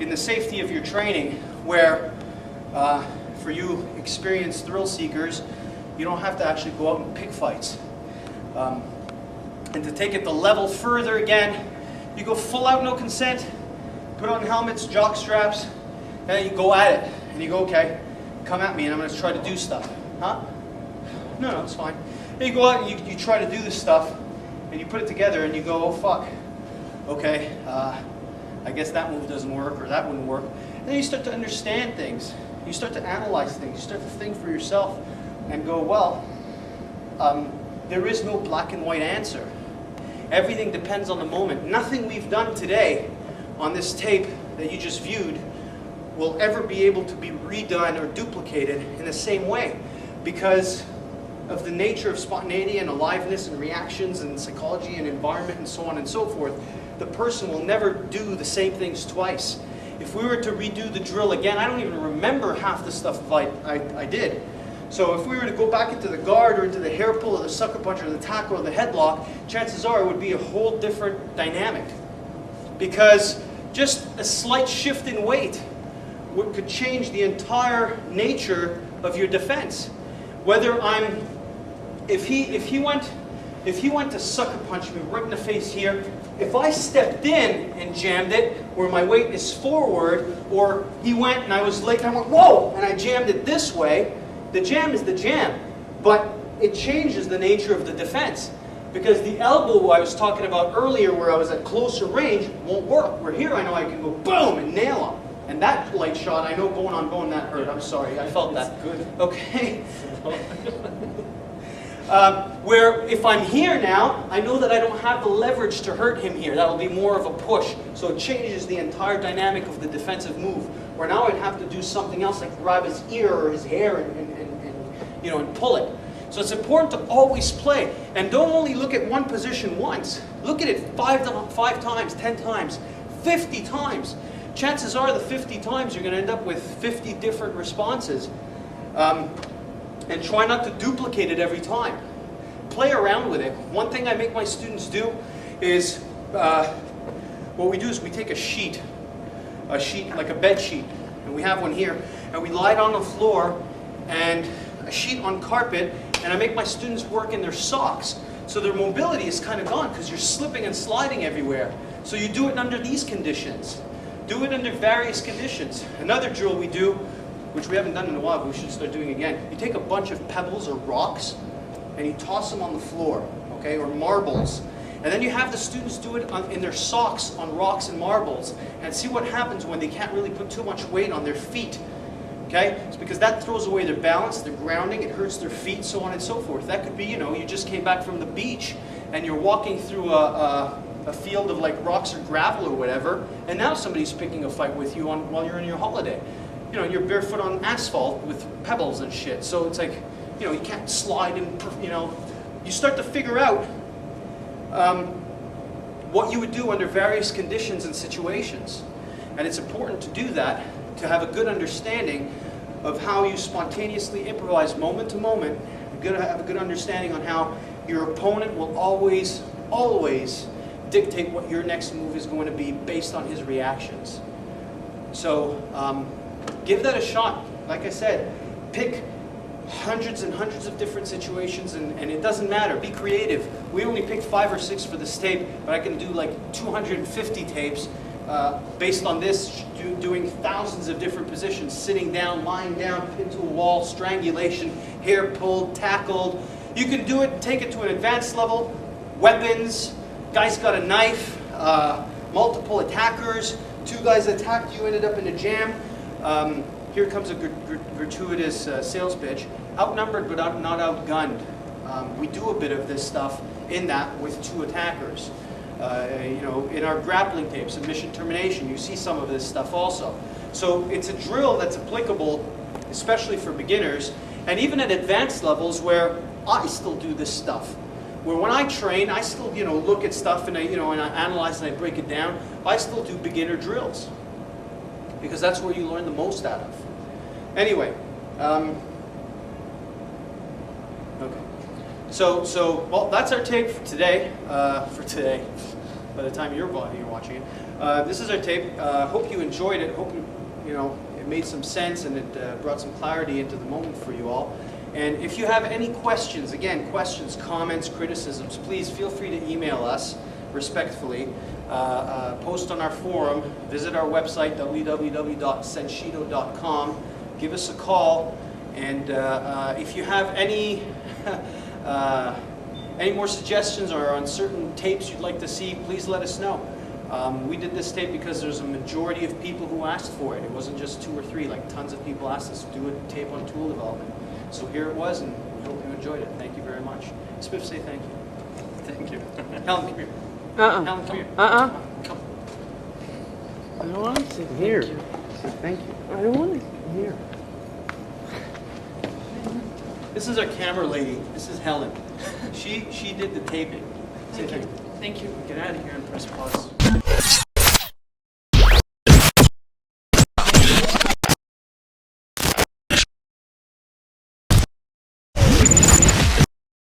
in the safety of your training, where for you experienced thrill seekers, you don't have to actually go out and pick fights. And to take it the level further again, you go full out no consent, put on helmets, jock straps, and then you go at it. And you go, okay, come at me and I'm going to try to do stuff. Huh? No, it's fine. And you go out and you try to do this stuff, and you put it together and you go, oh fuck, okay, I guess that move doesn't work, or that wouldn't work. And then you start to understand things. You start to analyze things. You start to think for yourself and go, well, there is no black and white answer. Everything depends on the moment. Nothing we've done today on this tape that you just viewed will ever be able to be redone or duplicated in the same way, because of the nature of spontaneity and aliveness and reactions and psychology and environment and so on and so forth. The person will never do the same things twice. If we were to redo the drill again, I don't even remember half the stuff I did. So if we were to go back into the guard or into the hair pull or the sucker punch or the tackle or the headlock, chances are it would be a whole different dynamic. Because just a slight shift in weight could change the entire nature of your defense. Whether if he went to sucker punch me right in the face here, if I stepped in and jammed it where my weight is forward, or he went and I was late and I went, whoa, and I jammed it this way, the jam is the jam, but it changes the nature of the defense. Because the elbow I was talking about earlier, where I was at closer range, won't work. Where here I know I can go boom and nail him. And that light shot, I know going on bone that hurt. I'm sorry, I felt that. Good. Okay. Where if I'm here now, I know that I don't have the leverage to hurt him here. That'll be more of a push. So it changes the entire dynamic of the defensive move. Where now I'd have to do something else, like grab his ear or his hair and pull it. So it's important to always play. And don't only look at one position once. Look at it 5 times, 10 times, 50 times. Chances are the 50 times you're going to end up with 50 different responses. And try not to duplicate it every time. Play around with it. One thing I make my students do is, what we do is we take a sheet like a bed sheet, and we have one here, and we lie it on the floor, and a sheet on carpet, and I make my students work in their socks. So their mobility is kind of gone because you're slipping and sliding everywhere. So you do it under these conditions. Do it under various conditions. Another drill we do, which we haven't done in a while, but we should start doing again. You take a bunch of pebbles or rocks, and you toss them on the floor, okay, or marbles. And then you have the students do it in their socks on rocks and marbles, and see what happens when they can't really put too much weight on their feet. Okay? It's because that throws away their balance, their grounding, it hurts their feet, so on and so forth. That could be, you just came back from the beach, and you're walking through a a field of like rocks or gravel or whatever, and now somebody's picking a fight with you while you're on your holiday. You know, you're barefoot on asphalt with pebbles and shit, so it's like, you know, you can't slide and, you know, you start to figure out what you would do under various conditions and situations. And it's important to do that, to have a good understanding of how you spontaneously improvise moment to moment, have a good understanding on how your opponent will always dictate what your next move is going to be based on his reactions. So give that a shot. Like I said, pick hundreds and hundreds of different situations, and it doesn't matter. Be creative. We only picked 5 or 6 for this tape, but I can do like 250 tapes based on this, doing thousands of different positions, sitting down, lying down, pinned to a wall, strangulation, hair pulled, tackled. You can do it, take it to an advanced level. Weapons, guy's got a knife, multiple attackers, 2 guys attacked you, ended up in a jam. Here comes a gratuitous sales pitch. Outnumbered but not outgunned. We do a bit of this stuff in that with 2 attackers. You know, in our grappling tape, submission termination, you see some of this stuff also. So it's a drill that's applicable, especially for beginners, and even at advanced levels where I still do this stuff. Where when I train, I still, you know, look at stuff and I analyze and I break it down. I still do beginner drills because that's where you learn the most out of. Anyway, okay. So well, that's our tape for today. By the time you're watching it, this is our tape. Hope you enjoyed it. Hope you know it made some sense and it brought some clarity into the moment for you all. And if you have any questions, again, questions, comments, criticisms, please feel free to email us respectfully. Post on our forum. Visit our website www.Rich.Senshido.com. Give us a call, and if you have any more suggestions or on certain tapes you'd like to see, please let us know. We did this tape because there's a majority of people who asked for it. It wasn't just 2 or 3, like tons of people asked us to do a tape on tool development. So here it was, and we hope you enjoyed it. Thank you very much. Spiff, say thank you. Thank you. Helen, come here. Helen, come here. Uh-uh. Come. I don't want to sit here. Say thank you. I don't want to sit here. This is our camera lady. This is Helen. She did the taping. Say Thank you. thank you. Thank you. Get out of here and press pause.